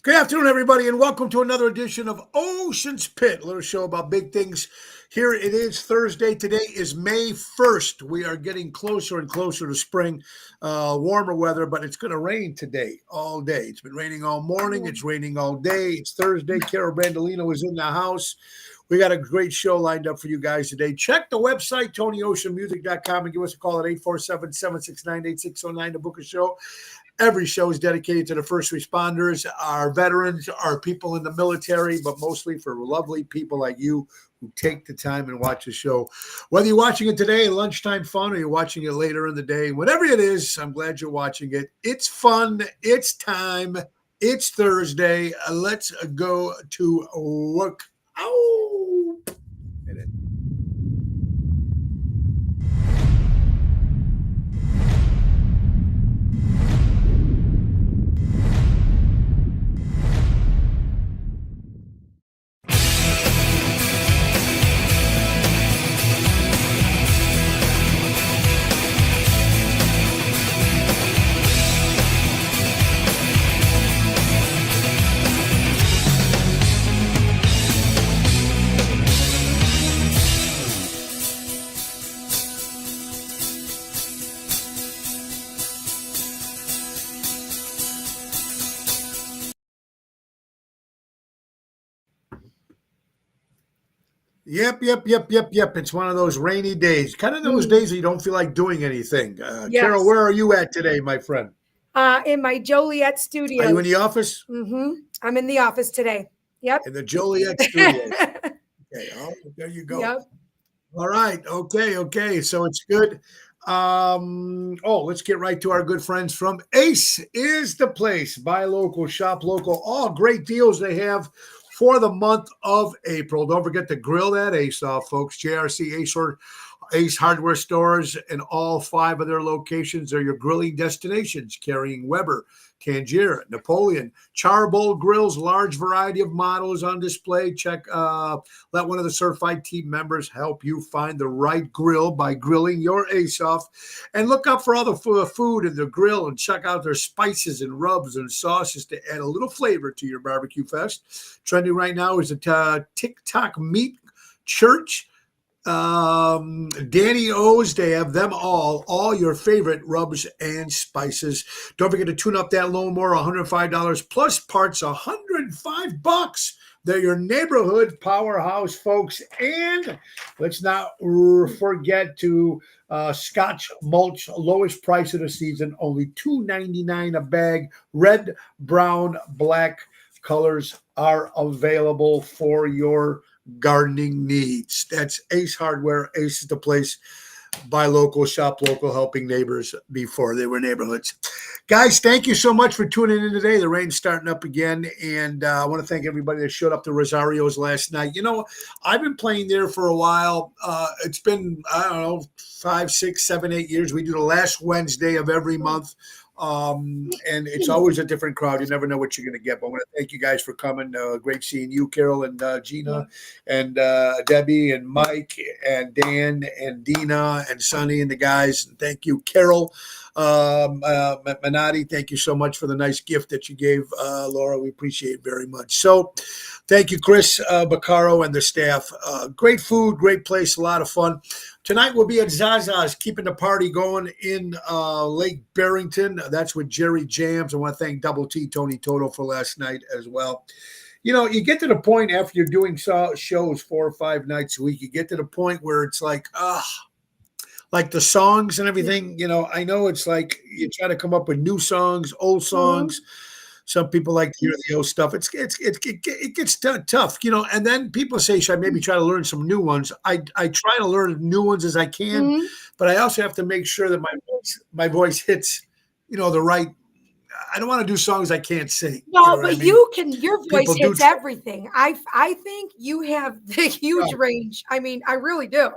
Good afternoon, everybody, and welcome to another edition of Ocean's Pit, a little show about big things. Here it is Thursday. Today is May 1st. We are getting closer and closer to spring, warmer weather, but it's going to rain today all day. It's been raining all morning. It's raining all day. It's Thursday. Carol Brandolino is in the house. We got a great show lined up for you guys today. Check the website, TonyOceanMusic.com, and give us a call at 847-769-8609 to book a show. Every show is dedicated to the first responders, our veterans, our people in the military, but mostly for lovely people like you who take the time and watch the show. Whether you're watching it today, lunchtime fun, or you're watching it later in the day, whatever it is, I'm glad you're watching it. It's fun. It's time. It's Thursday. Let's go to work. Ow! Yep. It's one of those rainy days, kind of those days that you don't feel like doing anything. Yes. Carol, where are you at today, my friend? In my Joliet studio. Are you in the office? I'm in the office today. Yep. In the Joliet studio. Okay. Oh, there you go. Yep. All right. Okay. So it's good. Let's get right to our good friends from Ace is the place. Buy local, shop local. All great deals they have for the month of April. Don't forget to grill that Ace off, folks. JRC Ace Hardware stores and all 5 of their locations are your grilling destinations, carrying Weber, Tangier, Napoleon, Charbold grills, large variety of models on display. Let one of the certified team members help you find the right grill by grilling your Ace off. And look up for all the food in the grill and check out their spices and rubs and sauces to add a little flavor to your barbecue fest. Trending right now is a TikTok Meat Church. Danny O's, they have them all your favorite rubs and spices. Don't forget to tune up that lawnmower, $105 plus parts, $105. They're your neighborhood powerhouse, folks. And let's not forget to Scotch mulch, lowest price of the season, only $2.99 a bag. Red, brown, black colors are available for your gardening needs. That's Ace Hardware. Ace is the place. Buy local, shop local, helping neighbors before they were neighborhoods. Guys, thank you so much for tuning in today. The rain's starting up again, and I want to thank everybody that showed up to Rosario's last night. You know, I've been playing there for a while. It's been, 5, 6, 7, 8 years. We do the last Wednesday of every month. And it's always a different crowd. You never know what you're going to get. But I want to thank you guys for coming. Great seeing you, Carol, and Gina, and Debbie, and Mike, and Dan, and Dina, and Sonny, and the guys. And thank you, Carol Menotti. Thank you so much for the nice gift that you gave Laura. We appreciate it very much. So thank you, Chris Baccaro and the staff. Great food, great place, a lot of fun. Tonight we'll be at Zaza's, keeping the party going in Lake Barrington. That's with Jerry Jams. I want to thank Double T, Tony Toto, for last night as well. You know, you get to the point after you're doing shows 4 or 5 nights a week, you get to the point where it's like the songs and everything. You know, I know it's like you try to come up with new songs, old songs. Some people like to hear the old stuff. It gets tough, you know. And then people say, should I maybe try to learn some new ones? I try to learn new ones as I can, but I also have to make sure that my voice hits, you know, the right. I don't want to do songs I can't sing. No, but you can. Your voice hits everything. I think you have the huge range. I mean, I really do.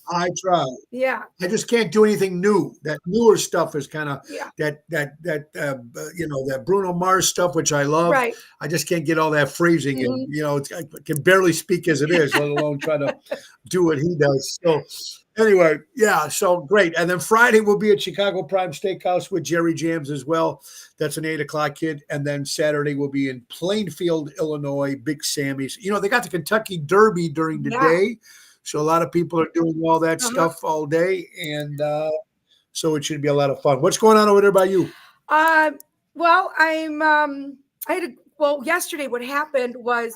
I try. Yeah. I just can't do anything new. That newer stuff is kind of that Bruno Mars stuff, which I love. Right. I just can't get all that phrasing, and I can barely speak as it is, let alone try to do what he does. So Anyway, yeah, so great. And then Friday will be at Chicago Prime Steakhouse with Jerry Jams as well. That's an 8 o'clock kid. And then Saturday will be in Plainfield, Illinois, Big Sammy's. They got the Kentucky Derby during the Yeah. day. So a lot of people are doing all that Uh-huh. stuff all day. And so it should be a lot of fun. What's going on over there by you? Well, yesterday what had happened was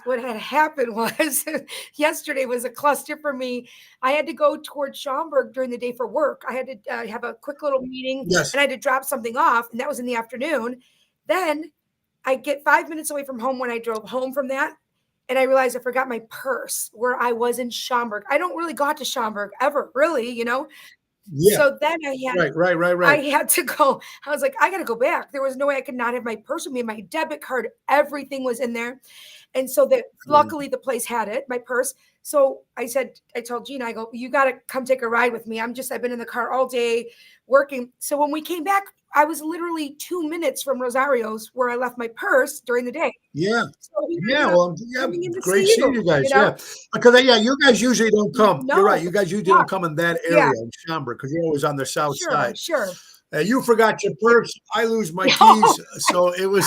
yesterday was a cluster for me. I had to go towards Schaumburg during the day for work. I had to have a quick little meeting, Yes. and I had to drop something off, and that was in the afternoon. Then I get 5 minutes away from home when I drove home from that, and I realized I forgot my purse where I was in Schaumburg. I don't really go out to Schaumburg ever, really, Yeah. So then I had to go. I was like, I got to go back. There was no way I could not have my purse with me, my debit card, everything was in there. And so luckily the place had it, my purse. So I told Gina, I go, you got to come take a ride with me. I've been in the car all day working. So when we came back, I was literally 2 minutes from Rosario's where I left my purse during the day. Yeah. So Great seeing you guys. Yeah. Because you guys usually don't come. No. You're right. You guys usually don't come in that area in Schaumburg because you're always on the south side. Sure. You forgot your purse. I lose my keys. So it was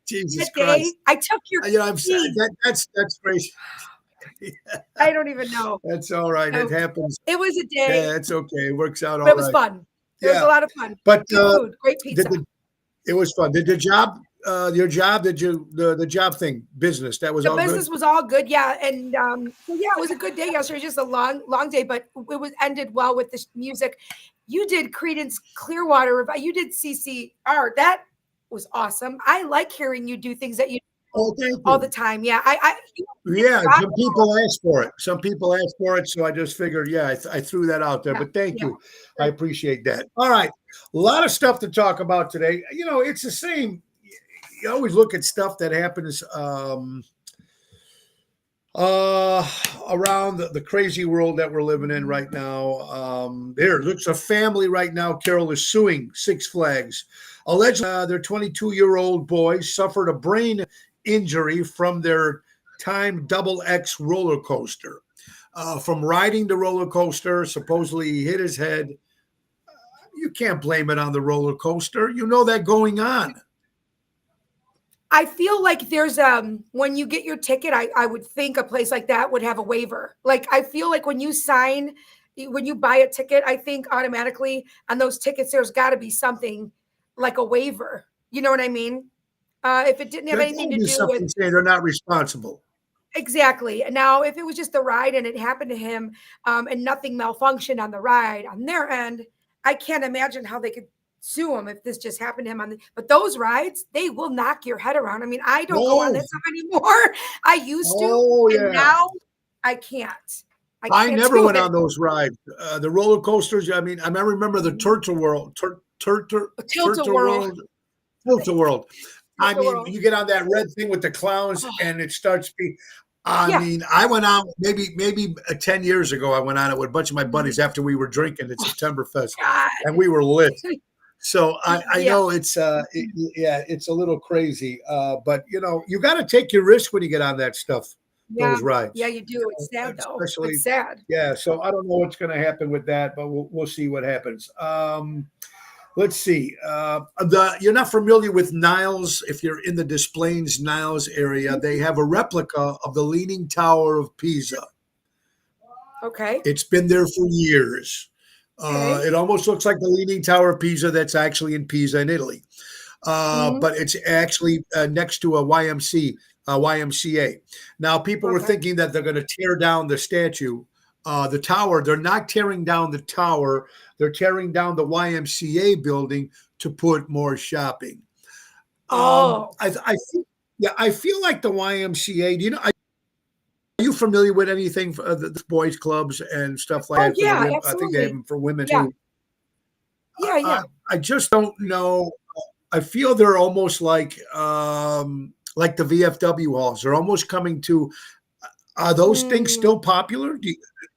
Jesus Christ. I took your keys. That's crazy. I don't even know. That's all right. It happens. It was a day. Yeah, it's okay. It works out all right. It was fun. It was a lot of fun. But good food, great pizza. It was fun. Did the job, the job thing, business, that was all good? The business was all good, yeah. And it was a good day yesterday. Just a long day, but it was ended well with the music. You did Creedence Clearwater. You did CCR. That was awesome. I like hearing you do things that you do all the time. Yeah, some people ask for it. So I just figured, I threw that out there. But thank you. I appreciate that. All right. A lot of stuff to talk about today. It's the same. You always look at stuff that happens around the crazy world that we're living in right now. Looks a family right now, Carol, is suing Six Flags. Allegedly, their 22-year-old boy suffered a brain injury from their Time XX roller coaster. From riding the roller coaster, supposedly he hit his head. You can't blame it on the roller coaster. You know that going on. I feel like there's when you get your ticket, I would think a place like that would have a waiver. Like I feel like when you buy a ticket, I think automatically on those tickets there's got to be something like a waiver. You know what I mean? If it didn't have anything to do with, they're not responsible. Exactly. Now, if it was just the ride and it happened to him, and nothing malfunctioned on the ride on their end, I can't imagine how they could sue him if this just happened to him but those rides, they will knock your head around. I mean, I don't go on that stuff anymore. I used to, and now I can't. I never went on those rides. The roller coasters. I mean, I remember the Tilt-A Whirl. Tilt-A-Whirl. I mean, you get on that red thing with the clowns, and it starts being. I mean, I went on maybe 10 years ago. I went on it with a bunch of my buddies after we were drinking at Septemberfest, and we were lit. So I know it's it's a little crazy, but you got to take your risk when you get on that stuff. Those rides. Yeah, you do. It's sad though. It's sad. Yeah. So I don't know what's going to happen with that, but we'll see what happens. Let's see. You're not familiar with Niles. If you're in the Des Plaines, Niles area, they have a replica of the Leaning Tower of Pisa. Okay. It's been there for years. It almost looks like the Leaning Tower of Pisa that's actually in Pisa in Italy. But it's actually next to a YMCA. Now, people were thinking that they're going to tear down the statue. The tower, they're not tearing down the tower. They're tearing down the YMCA building to put more shopping. I feel like the YMCA, are you familiar with anything for the boys clubs and stuff like that? Yeah, absolutely. I think they have them for women too. Yeah. I just don't know. I feel they're almost like the VFW halls. They're almost coming to. Are those things still popular? Do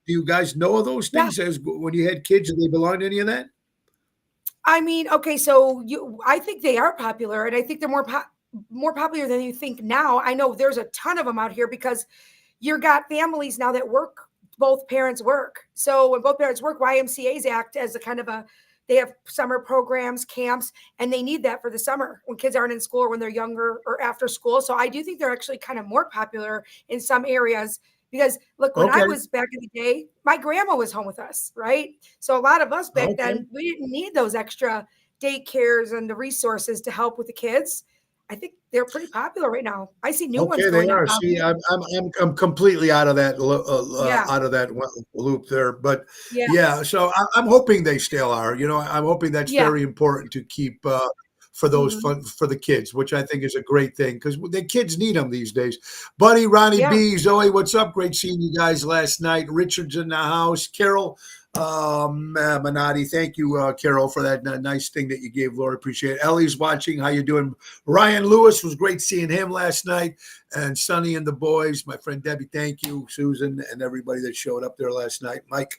you guys know of those things as when you had kids? Did they belong to any of that? I mean, okay, so I think they are popular, and I think they're more popular than you think now. I know there's a ton of them out here because you've got families now that work both parents work. So when both parents work, YMCA's act as a kind of they have summer programs, camps, and they need that for the summer when kids aren't in school or when they're younger or after school. So I do think they're actually kind of more popular in some areas because look, when I was back in the day, my grandma was home with us, right? So a lot of us back then, we didn't need those extra daycares and the resources to help with the kids. I think they're pretty popular right now. I see new ones. They are. See, I'm completely out of that loop there, but yeah. So I'm hoping they still are. You know, I'm hoping that's very important to keep for those fun for the kids, which I think is a great thing because the kids need them these days. Buddy, Ronnie B, Zoe, what's up? Great seeing you guys last night. Richard's in the house. Carol. Minotti, thank you, Carol, for that nice thing that you gave Laura. Appreciate it. Ellie's watching. How you doing? Ryan Lewis, was great seeing him last night, and Sonny and the boys. My friend Debbie, thank you. Susan and everybody that showed up there last night. Mike,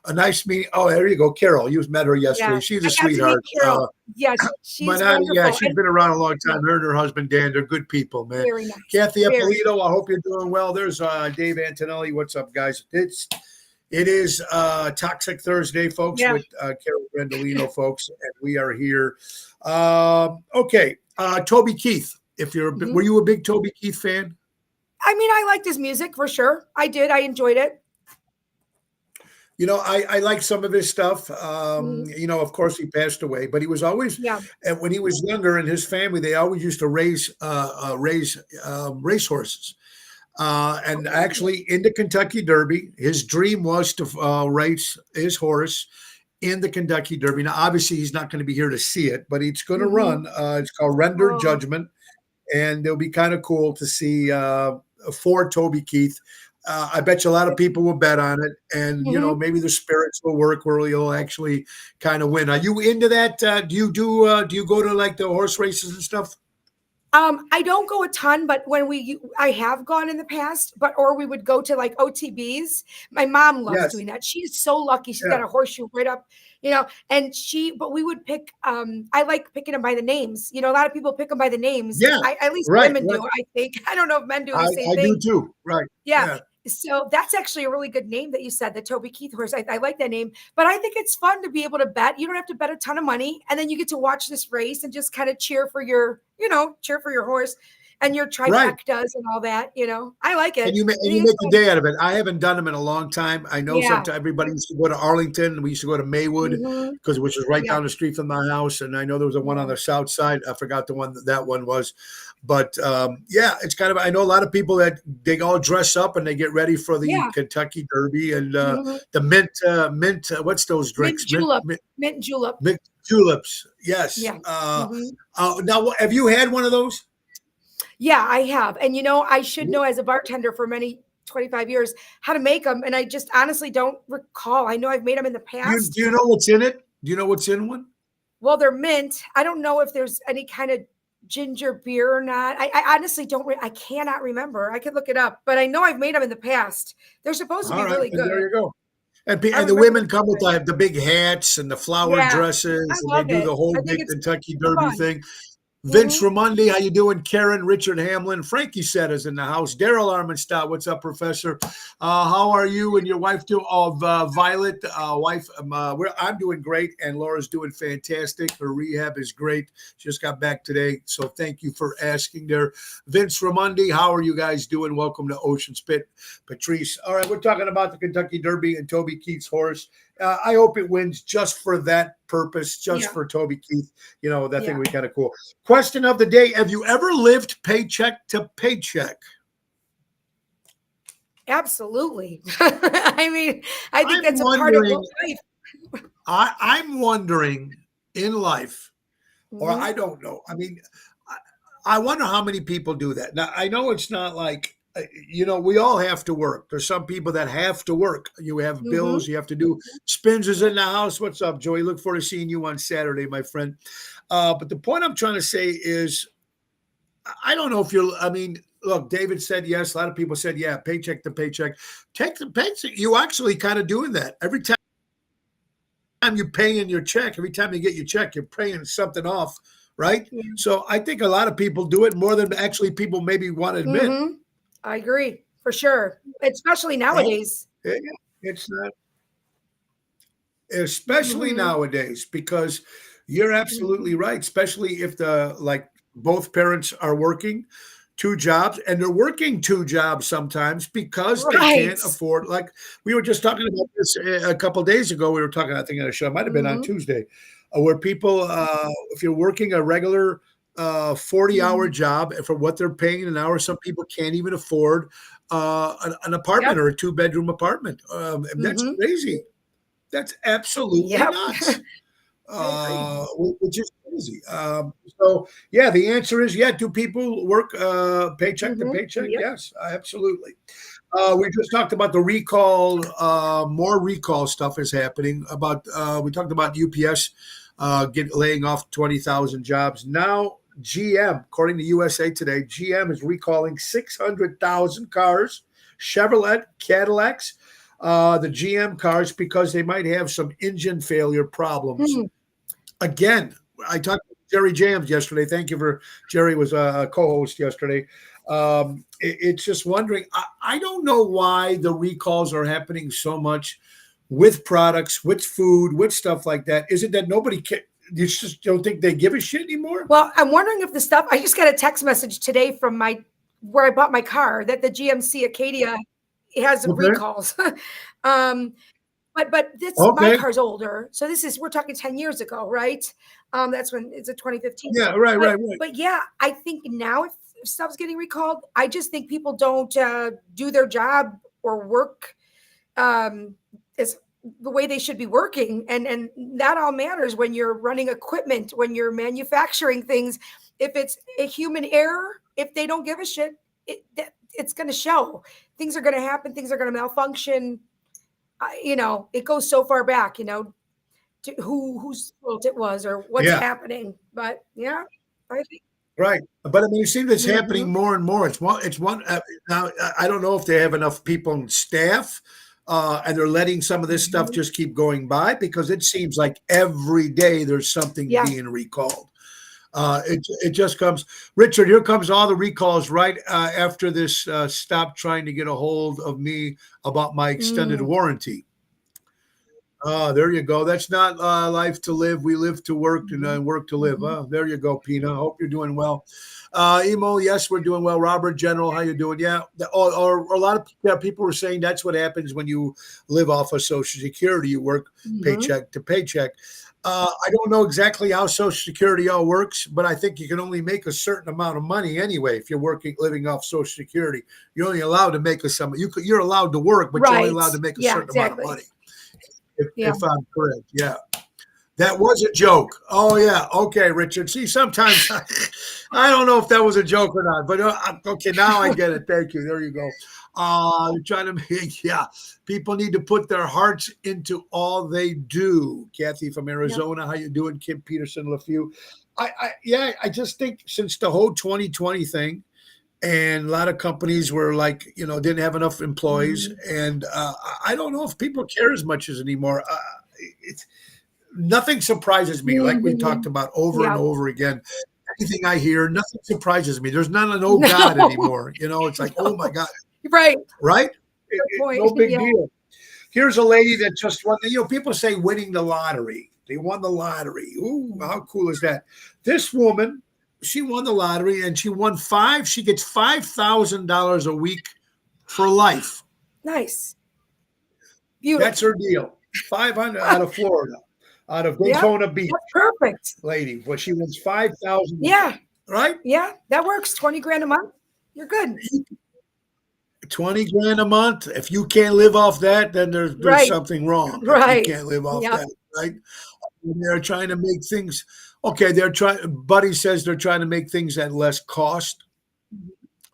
a nice meeting. Oh, there you go, Carol. You met her yesterday. She's a sweetheart. Yes, she's Minotti, she's been around a long time. Her and her husband Dan, they're good people, man. Very nice. Kathy Ippolito, I hope you're doing well. There's Dave Antonelli. What's up, guys? It is Toxic Thursday, folks, with Carol Brandolino, folks, and we are here. Okay, Toby Keith. If you're, were you a big Toby Keith fan? I mean, I liked his music for sure. I did. I enjoyed it. You know, I like some of his stuff. You know, of course, he passed away, but he was always, and when he was younger, and his family, they always used to raise racehorses. And actually in the Kentucky Derby, his dream was to race his horse in the Kentucky Derby. Now, obviously, he's not going to be here to see it, but he's going to run. It's called Render Judgment, and it'll be kind of cool to see for Toby Keith. I bet you a lot of people will bet on it, and you know, maybe the spirits will work where he'll actually kind of win. Are you into that? Do you go to like the horse races and stuff? I don't go a ton, but when I have gone in the past, or we would go to like OTBs. My mom loves doing that. She's so lucky. She's got a horseshoe right up, you know, but we would pick, I like picking them by the names. You know, a lot of people pick them by the names. Yeah. At least women do, I think. I don't know if men do the same thing. I do too. Right. Yeah. So that's actually a really good name that you said, the Toby Keith horse. I like that name, but I think it's fun to be able to bet. You don't have to bet a ton of money, and then you get to watch this race and just kind of cheer for your horse and your trifectas and all that. You know, I like it. And you make the day out of it. I haven't done them in a long time. I know sometimes everybody used to go to Arlington. We used to go to Maywood which is right down the street from my house. And I know there was a one on the south side. I forgot the one that one was. But it's kind of, I know a lot of people that they all dress up and they get ready for the Kentucky Derby and the mint, what's those drinks? Mint julep. Mint juleps. Yes. Yeah. Now, have you had one of those? Yeah, I have. And, you know, I should know as a bartender for 25 years how to make them. And I just honestly don't recall. I know I've made them in the past. Do you know what's in it? Do you know what's in one? Well, they're mint. I don't know if there's any kind of ginger beer or not. I honestly I cannot remember. I could look it up, but I know I've made them in the past. They're supposed to be really good. There you go. And the women come with the big hats and the flower dresses, and they do the whole big Kentucky Derby thing. Vince Ramundi, how you doing? Karen, Richard Hamlin, Frankie Setta's in the house. Daryl Armenstadt, what's up, Professor? How are you and your wife doing? Violet, wife, I'm doing great, and Laura's doing fantastic. Her rehab is great. She just got back today, so thank you for asking there. Vince Ramundi, how are you guys doing? Welcome to Ocean Spit. Patrice. All right, we're talking about the Kentucky Derby and Toby Keith's horse. I hope it wins just for that purpose, for Toby Keith. You know, that thing would be kind of cool. Question of the day. Have you ever lived paycheck to paycheck? Absolutely. I mean, I think that's a part of life. I'm wondering in life, or I don't know. I mean, I wonder how many people do that. Now, I know it's not like, you know, we all have to work. There's some people that have to work. You have bills. You have to do. Spins is in the house. What's up, Joey? Look forward to seeing you on Saturday, my friend. But the point I'm trying to say is, I don't know if I mean, look, David said yes. A lot of people said, yeah, paycheck to paycheck. Take the paycheck. You actually kind of doing that. Every time you pay in your check, every time you get your check, you're paying something off, right? Yeah. So I think a lot of people do it more than actually people maybe want to admit. I agree, for sure, especially nowadays. Yeah, it's not, especially Mhm. nowadays, because you're absolutely Mhm. right, especially if the like both parents are working two jobs, and they're working two jobs sometimes because they can't Right. afford, like we were just talking about this a couple days ago. We were talking, I think on a show, it might have been on Mhm. Tuesday, where people, if you're working a regular 40-hour Mhm. job for what they're paying an hour, some people can't even afford an apartment Yep. or a two-bedroom apartment. That's Mhm. crazy. That's absolutely Yep. nuts, I agree. which is crazy. So, yeah, the answer is yeah. Do people work paycheck to Mhm. paycheck? Yep. Yes, absolutely. We just talked about the recall. More recall stuff is happening. About we talked about UPS laying off 20,000 jobs. Now GM, according to USA Today, GM is recalling 600,000 cars, Chevrolet, Cadillacs, the GM cars because they might have some engine failure problems. Hmm. Again, I talked to Jerry Jams yesterday. Thank you for Jerry was a co-host yesterday. It's just wondering. I don't know why the recalls are happening so much with products, with food, with stuff like that. Is it that nobody can? You just don't think they give a shit anymore? Well, I'm wondering if the stuff I just got a text message today from my where I bought my car that the GMC Acadia has Okay. recalls. um, but this my Okay. car's older, so this is we're talking 10 years ago, right? That's when it's a 2015. Yeah. Right. But Right. Right. but yeah, I think now if stuff's getting recalled, I just think people don't do their job or work is the way they should be working, and that all matters when you're running equipment, when you're manufacturing things. If it's a human error, if they don't give a shit, it's going to show. Things are going to happen, things are going to malfunction. It goes so far back, to whose fault it was or what's Yeah. happening. But yeah, I think. Right. But I mean, it seems it's happening Mhm. more and more. It's one now. I don't know if they have enough people and staff, and they're letting some of this stuff Mhm. just keep going by because it seems like every day there's something Yeah. being recalled. It just comes. Richard, here comes all the recalls right after this. Stop trying to get a hold of me about my extended Mm. warranty. There you go. That's not life to live. We live to work and Mhm. work to live. Mhm. There you go, Pina. Hope you're doing well. Emo, yes, we're doing well. Robert, General, how you doing? Yeah, or a lot of people were saying that's what happens when you live off of Social Security. You work Mhm. paycheck to paycheck. I don't know exactly how Social Security all works, but I think you can only make a certain amount of money anyway if you're living off Social Security. You're only allowed to make a sum. You're allowed to work, but you're only Right. allowed to make a Yeah, certain amount of exactly. money Yeah. if I'm correct. Yeah. That was a joke. Oh yeah. Okay, Richard. See, sometimes I don't know if that was a joke or not, but okay, now I get it. Thank you. There you go. Trying to make yeah. People need to put their hearts into all they do. Kathy from Yep. Arizona, how you doing? Kim Peterson, LaFew. Yeah, I just think since the whole 2020 thing, and a lot of companies were like, didn't have enough employees, Mhm. and I don't know if people care as much as anymore. It's nothing surprises me, like we talked Mhm. about over and Yep. over again. Anything I hear, nothing surprises me. There's not an oh God No. anymore. It's like, oh my No. God, Right. right? Good point. No big Yeah. deal. Here's a lady that just won. People say winning the lottery. They won the lottery. Ooh, how cool is that? This woman, she won the lottery and she won five. She gets $5,000 a week for life. Nice. That's Beautiful. her deal. 500 out of Florida, out of Yep. Daytona Beach, That's perfect. lady. Well, she wins 5,000, Yeah. right? Yeah. That works. 20 grand a month. You're good. 20 grand a month. If you can't live off that, then there's Right. something wrong. If you Right. can't live off Yep. that, right? They're trying to make things okay. They're trying. Buddy says they're trying to make things at less cost. Mhm.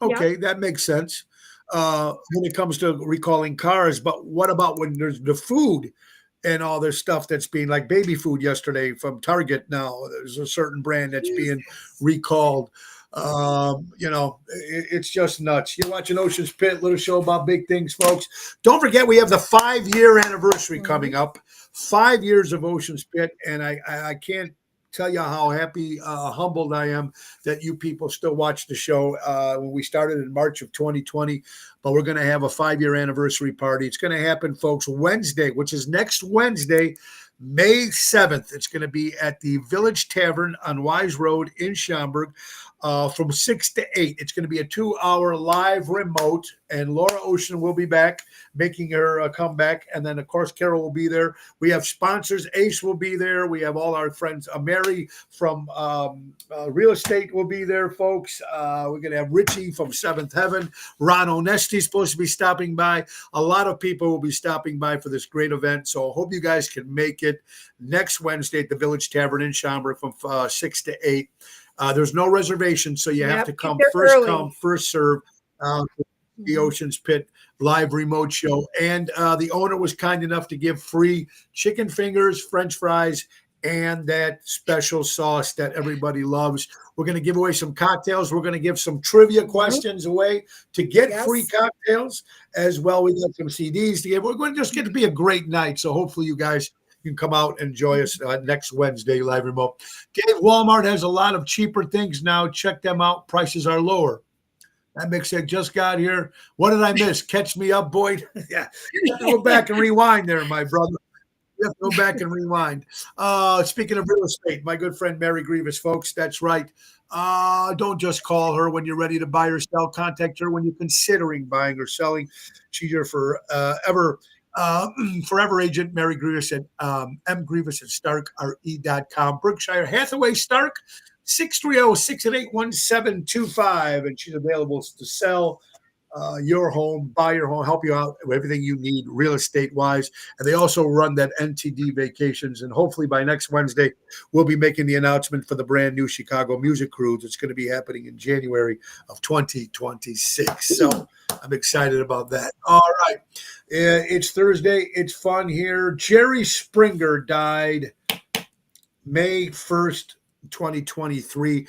Yep. Okay, that makes sense when it comes to recalling cars. But what about when there's the food and all this stuff that's being like baby food yesterday from Target? Now there's a certain brand that's being Jesus. recalled. It's just nuts. You're watching Ocean's Pit, little show about big things, folks. Don't forget we have the 5-year anniversary coming Mhm. up. 5 years of Ocean's Pit, and I can't tell you how happy, humbled I am that you people still watch the show. When we started in March of 2020, but we're going to have a 5-year anniversary party. It's going to happen, folks, Wednesday, which is next Wednesday, May 7th. It's going to be at the Village Tavern on Wise Road in Schaumburg. From 6 to 8. It's going to be a 2-hour live remote, and Laura Ocean will be back, making her comeback. And then, of course, Carol will be there. We have sponsors. Ace will be there. We have all our friends. Mary from Real Estate will be there, folks. We're going to have Richie from Seventh Heaven. Ron Onesti is supposed to be stopping by. A lot of people will be stopping by for this great event. So I hope you guys can make it next Wednesday at the Village Tavern in Schaumburg from 6 to 8. There's no reservation, so you have to come first early. Come, first serve. The Ocean's Pit live remote show. And the owner was kind enough to give free chicken fingers, French fries, and that special sauce that everybody loves. We're going to give away some cocktails. We're going to give some trivia questions away to get free cocktails as well. We got some CDs to give. We're going to just get to be a great night. So hopefully you guys can come out and enjoy us next Wednesday live remote. Dave, Walmart has a lot of cheaper things now. Check them out. Prices are lower. That makes it just got here. What did I miss? Catch me up, Boyd. Yeah, you have to go back and rewind there, my brother. You have to go back and rewind. Speaking of real estate, my good friend Mary Grievous, folks, that's right. Don't just call her when you're ready to buy or sell. Contact her when you're considering buying or selling. She's your forever agent, Mary Grievous at mgrievous@starkre.com. Berkshire Hathaway Stark, 630-688-1725. And she's available to sell your home, buy your home, help you out with everything you need real estate wise. And they also run that NTD Vacations. And hopefully by next Wednesday, we'll be making the announcement for the brand new Chicago Music Cruise. It's going to be happening in January of 2026. So I'm excited about that. All right. It's Thursday. It's fun here. Jerry Springer died May 1st, 2023.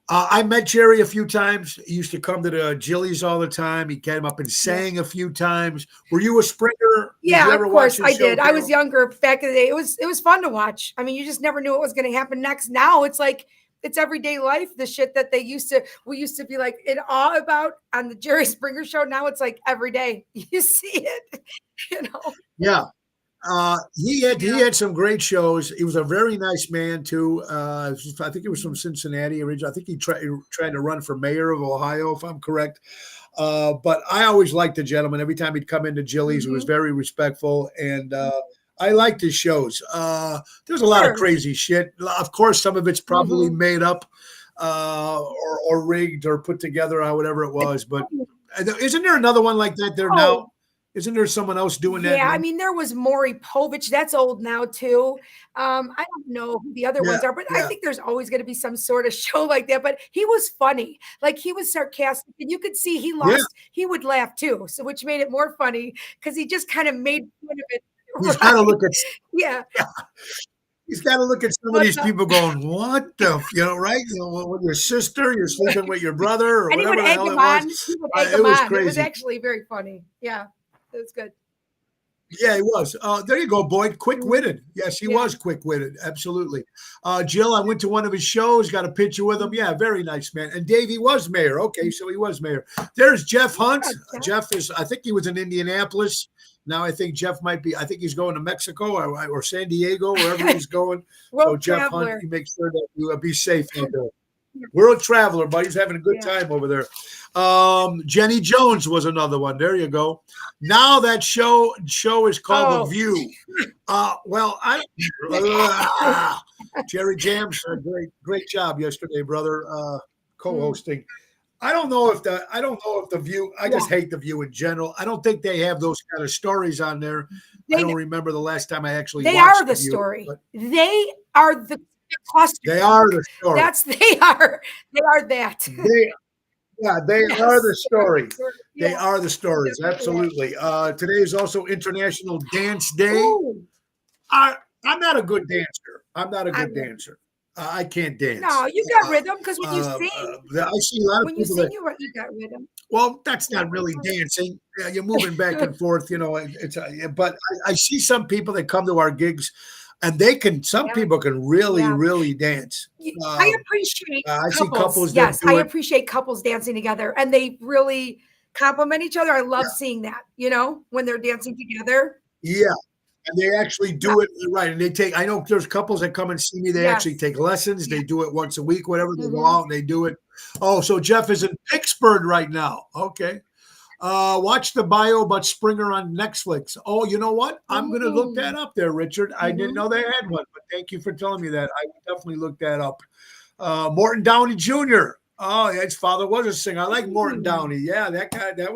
I met Jerry a few times. He used to come to the Jillies all the time. He came up and sang a few times. Were you a Springer? Yeah, of course I did. I was younger back in the day. It was fun to watch. I mean, you just never knew what was going to happen next. Now it's like it's everyday life. The shit that we used to be like in awe about on the Jerry Springer show. Now it's like every day you see it. Yeah. He had some great shows. He was a very nice man too. I think he was from Cincinnati originally. I think he tried to run for mayor of Ohio, if I'm correct. But I always liked the gentleman. Every time he'd come into Jilly's, he was very respectful, and I liked his shows. There's a lot of crazy shit. Of course, some of it's probably made up or rigged or put together or whatever it was. But isn't there another one like that there now? Isn't there someone else doing that? Yeah, I mean, there was Maury Povich. That's old now, too. I don't know who the other ones are, but I think there's always going to be some sort of show like that. But he was funny. Like, he was sarcastic. And you could see he he would laugh, too, so which made it more funny because he just kind of made fun of it. He's got to look at He's got to look at some of these people going, what the, right? With your sister, you're sleeping with your brother, or and whatever the hell it was. It was crazy. It was actually very funny. Yeah. It was good. Yeah, he was. There you go, Boyd. Quick-witted. Yes, he was quick-witted. Absolutely. Jill, I went to one of his shows, got a picture with him. Yeah, very nice man. And Dave, he was mayor. Okay, so he was mayor. There's Jeff Hunt. Jeff is, I think he was in Indianapolis. Now I think Jeff might be, I think he's going to Mexico or San Diego, wherever he's going. So Jeff Hunt, you make sure that you be safe out there. World traveler, but he's having a good time over there. Jenny Jones was another one. There you go. Now that show is called The View. Jerry Jams, great job yesterday, brother, co-hosting. I don't know if the View. I just hate the View in general. I don't think they have those kind of stories on there. I don't remember the last time I actually. They are the story. They are the. They are the story. They are that. They are the story. They are the stories. Absolutely. Today is also International Dance Day. I'm not a good dancer. I can't dance. No, you got rhythm because when you sing, I see a lot of people you got rhythm. Well, that's not really dancing. You're moving back and forth. But I see some people that come to our gigs. and they can. Some Yeah. people can really, Yeah. really dance. I appreciate I see couples. couples that Yes, do I it. appreciate couples dancing together, and they really complement each other. I love seeing that, when they're dancing together. Yeah. And they actually Yeah. do it right. And they take, I know there's couples that come and see me. They actually Yes. take lessons. Yeah. They do it once a week, whatever. They go Mhm. out and they do it. Oh, so Jeff is in Pittsburgh right now. Okay. Watch the bio about Springer on Netflix. Oh, you know what? I'm going to look that up there, Richard. I didn't know they had one, but thank you for telling me that. I would definitely look that up. Morton Downey Jr. Oh, yeah, his father was a singer. I like Morton Downey. Yeah, that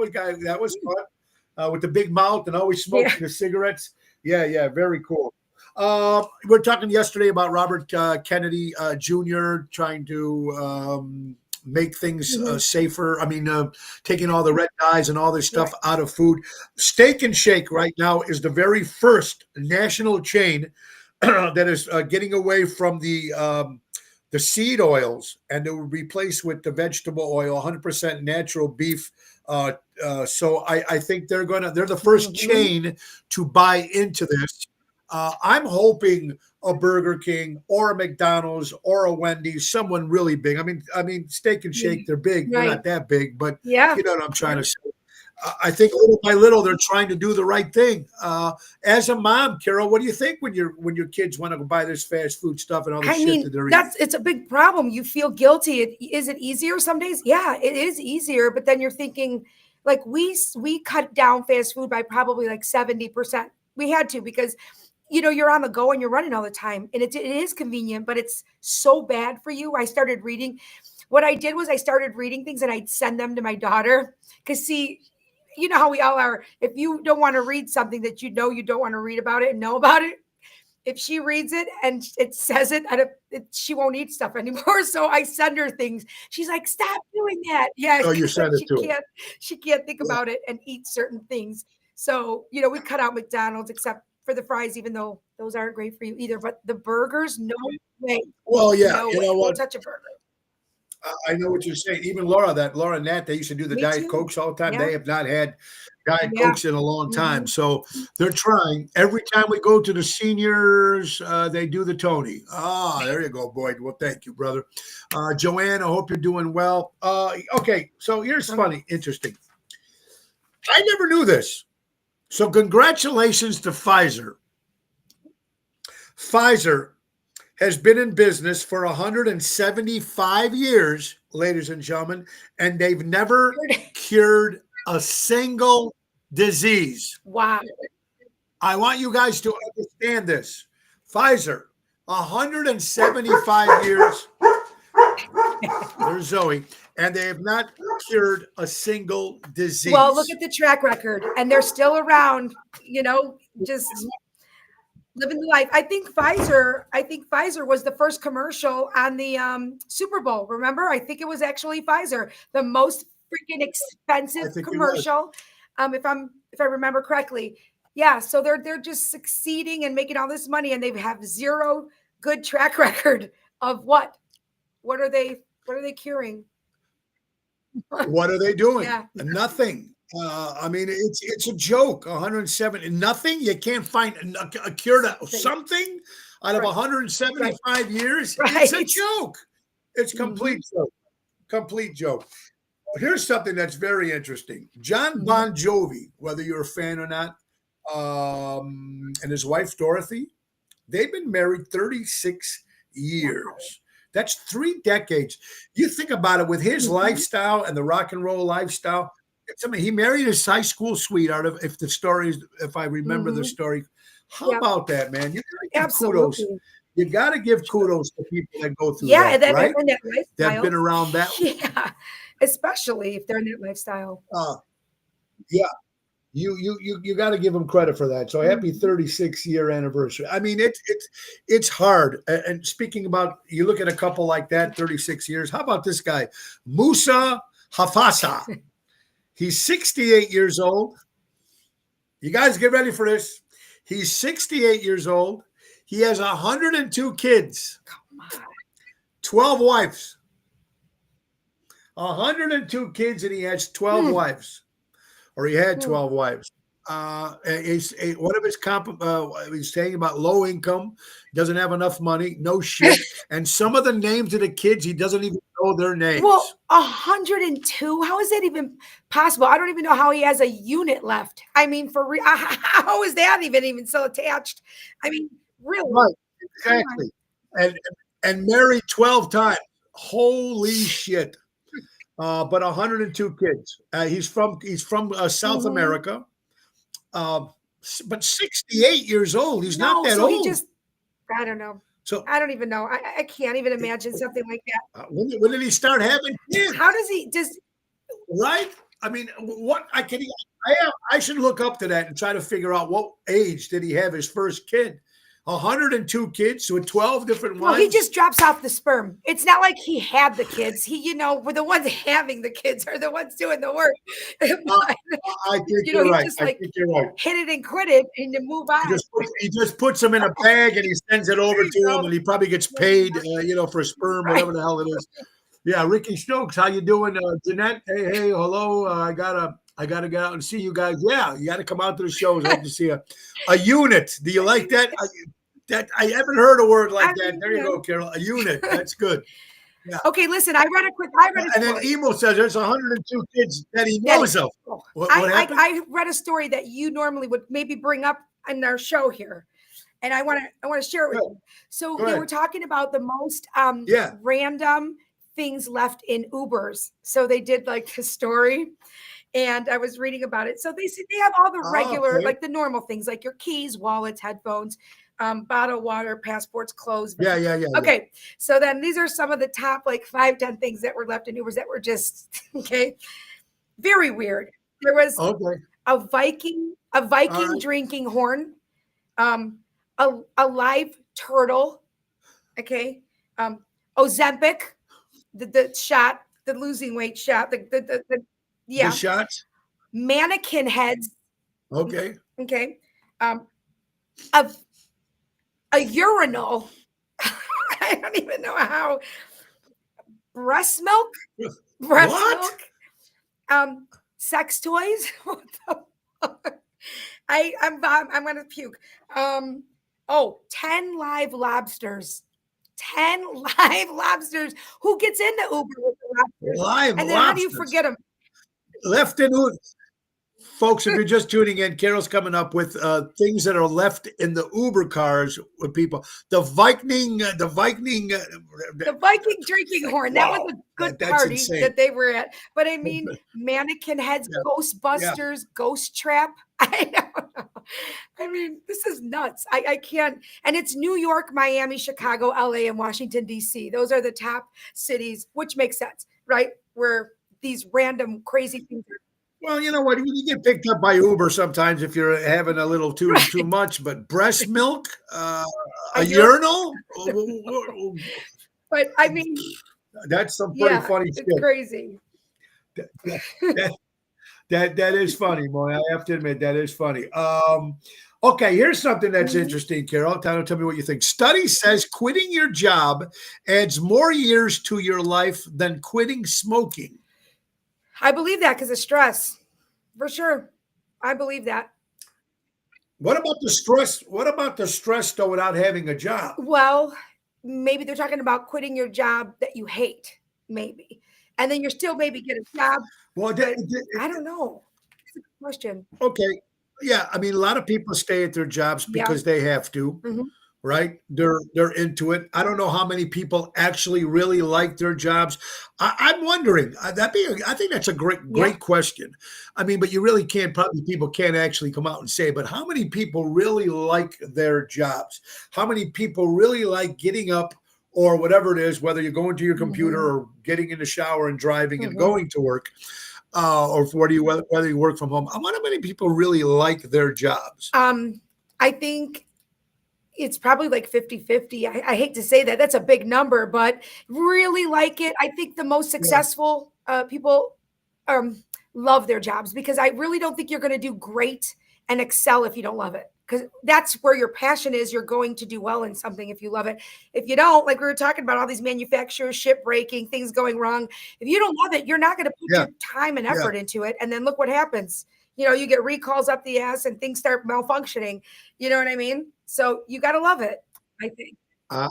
was fun. With the big mouth and always smoking the cigarettes. Yeah, very cool. We were talking yesterday about Robert Kennedy Jr. trying to make things safer. I mean, taking all the red dyes and all this stuff out of food. Steak and Shake right now is the very first national chain that is getting away from the seed oils, and it will replace with the vegetable oil, 100% natural beef. So I think they're the first chain to buy into this. I'm hoping a Burger King or a McDonald's or a Wendy's, someone really big. I mean, Steak and Shake, they're big. They're not that big, but you know what I'm trying to say. I think little by little they're trying to do the right thing. As a mom, Carol, what do you think when your kids want to go buy this fast food stuff and all the shit that they're eating? It's a big problem. You feel guilty. Is it easier some days? Yeah, it is easier. But then you're thinking, like we cut down fast food by probably like 70%. We had to because you're on the go and you're running all the time, and it is convenient, but it's so bad for you. I started reading. What I did was I started reading things and I'd send them to my daughter because see. You know how we all are. If you don't want to read something that you don't want to read about it and know about it, if she reads it and it says it, she won't eat stuff anymore. So I send her things. She's like, "Stop doing that." Yeah. Oh, you send it to her. She can't think about it and eat certain things. So we cut out McDonald's except for the fries, even though those aren't great for you either. But the burgers, no way. Well, yeah, no you way. know what? Don't touch a burger. I know what you're saying. Even Laura and Nat, they used to do the Diet Cokes all the time. They have not had Diet Cokes in a long time. So they're trying. Every time we go to the seniors, they do the Tony. There you go, Boyd. Well, thank you, brother. Joanne, I hope you're doing well. Okay, so here's funny, interesting. I never knew this. So congratulations to Pfizer. Pfizer has been in business for 175 years, ladies and gentlemen, and they've never cured a single disease. Wow. I want you guys to understand this. Pfizer, 175 years. There's Zoe. And they have not cured a single disease. Well, look at the track record. And they're still around, just living the life. I think Pfizer was the first commercial on the Super Bowl. Remember? I think it was actually Pfizer, the most freaking expensive commercial. If I remember correctly. Yeah. So they're just succeeding and making all this money, and they have zero good track record of what? What are they curing? What are they doing? Yeah. Nothing. I mean, it's a joke. 107, nothing. You can't find a cure to something out of 175 years. It's a joke. It's complete joke. Complete joke. Here's something that's very interesting. John Bon Jovi, whether you're a fan or not, and his wife Dorothy, they've been married 36 years. That's 3 decades. You think about it with his lifestyle and the rock and roll lifestyle. He married his high school sweetheart. If I remember the story, how about that, man? You gotta give kudos. You got to give kudos to people that go through that, right? That been around that. Yeah, especially if they're in that lifestyle. Yeah. You got to give them credit for that. So happy 36-year anniversary. I mean, it's hard. And speaking about, you look at a couple like that, 36 years. How about this guy, Musa Hafasa? He's 68 years old. You guys get ready for this. He's 68 years old. He has 102 kids, 12 wives, 102 kids, and he has 12 wives. Or he had 12 wives. One of his he's saying about low income, doesn't have enough money, no shit, and some of the names of the kids he doesn't even know their names. Well, 102. How is that even possible? I don't even know how he has a unit left. I mean, for real, how is that even still attached? I mean, really? Right, exactly. And married 12 times. Holy shit! But 102 kids. He's from South America. But 68 years old. He's not that old. He just, I don't know. So I don't even know. I can't even imagine something like that. When did he start having kids? How does he just? Right. I mean, what I should look up to that and try to figure out what age did he have his first kid. 102 kids with 12 different wives. Well, he just drops off the sperm. It's not like he had the kids. We're the ones having the kids are the ones doing the work. I think you're right. Just, I think you're right. Hit it and quit it and to move on. He just puts them in a bag and he sends it over to him, and he probably gets paid, for sperm, whatever the hell it is. Yeah, Ricky Stokes, how you doing? Jeanette, hey, hello. I gotta get out and see you guys. Yeah, you got to come out to the shows. I hope to see a unit. Do you like that? I haven't heard a word like that. There you go, Carol. A unit. That's good. Yeah. Okay, listen. I read a and then Emo says there's 102 kids that he knows of. What happened? I read a story that you normally would maybe bring up in our show here, and I want to share it with you. So they were talking about the most random things left in Ubers. So they did like the story. And I was reading about it. So they have all the regular, like the normal things, like your keys, wallets, headphones, bottled water, passports, clothes. Yeah. Okay. So then these are some of the top like 5-10 things that were left in Ubers that were just very weird. There was a Viking drinking horn, a live turtle. Okay. Ozempic, the shot, the losing weight shot, the shots, mannequin heads. Okay. A urinal. I don't even know how. Breast milk. Milk. Sex toys. What the fuck? I'm gonna puke. 10 live lobsters. 10 live lobsters. Who gets into Uber with the lobsters? Live and then lobsters. How do you forget them? Left in Uber. Folks, if you're just tuning in, Carol's coming up with things that are left in the Uber cars with people. The Viking drinking horn. That was a good party insane. That they were at. But I mean, mannequin heads, Ghostbusters, Ghost Trap. I don't know. I mean, this is nuts. I can't. And it's New York, Miami, Chicago, LA, and Washington, D.C. Those are the top cities, which makes sense, right? Where these random crazy things are. Well, you know what? You get picked up by Uber sometimes if you're having a little too much. But breast milk, a urinal. But I mean, that's some pretty funny shit. It's crazy. That is funny, boy. I have to admit that is funny. Okay, here's something that's interesting, Carol. Tell me what you think. Study says quitting your job adds more years to your life than quitting smoking. I believe that because of stress, for sure. I believe that. What about the stress? What about the stress though without having a job? Well, maybe they're talking about quitting your job that you hate, maybe, and then you're still maybe get a job. Well, I don't know. It's a good question. Okay, yeah. I mean, a lot of people stay at their jobs because they have to. Right? They're into it. I don't know how many people actually really like their jobs. I'm wondering. I think that's a great question. I mean, but you really can't. People can't actually come out and say. But how many people really like their jobs? How many people really like getting up or whatever it is, whether you're going to your computer or getting in the shower and driving and going to work, or whether you work from home? I wonder how many people really like their jobs. I think it's probably like 50-50. I hate to say that. That's a big number, but really like it. I think the most successful people love their jobs because I really don't think you're going to do great and excel if you don't love it. Because that's where your passion is. You're going to do well in something if you love it. If you don't, like we were talking about all these manufacturers, ship breaking, things going wrong. If you don't love it, you're not going to put your time and effort into it. And then look what happens. you get recalls up the ass and things start malfunctioning. You know what I mean? So you got to love it, I think. I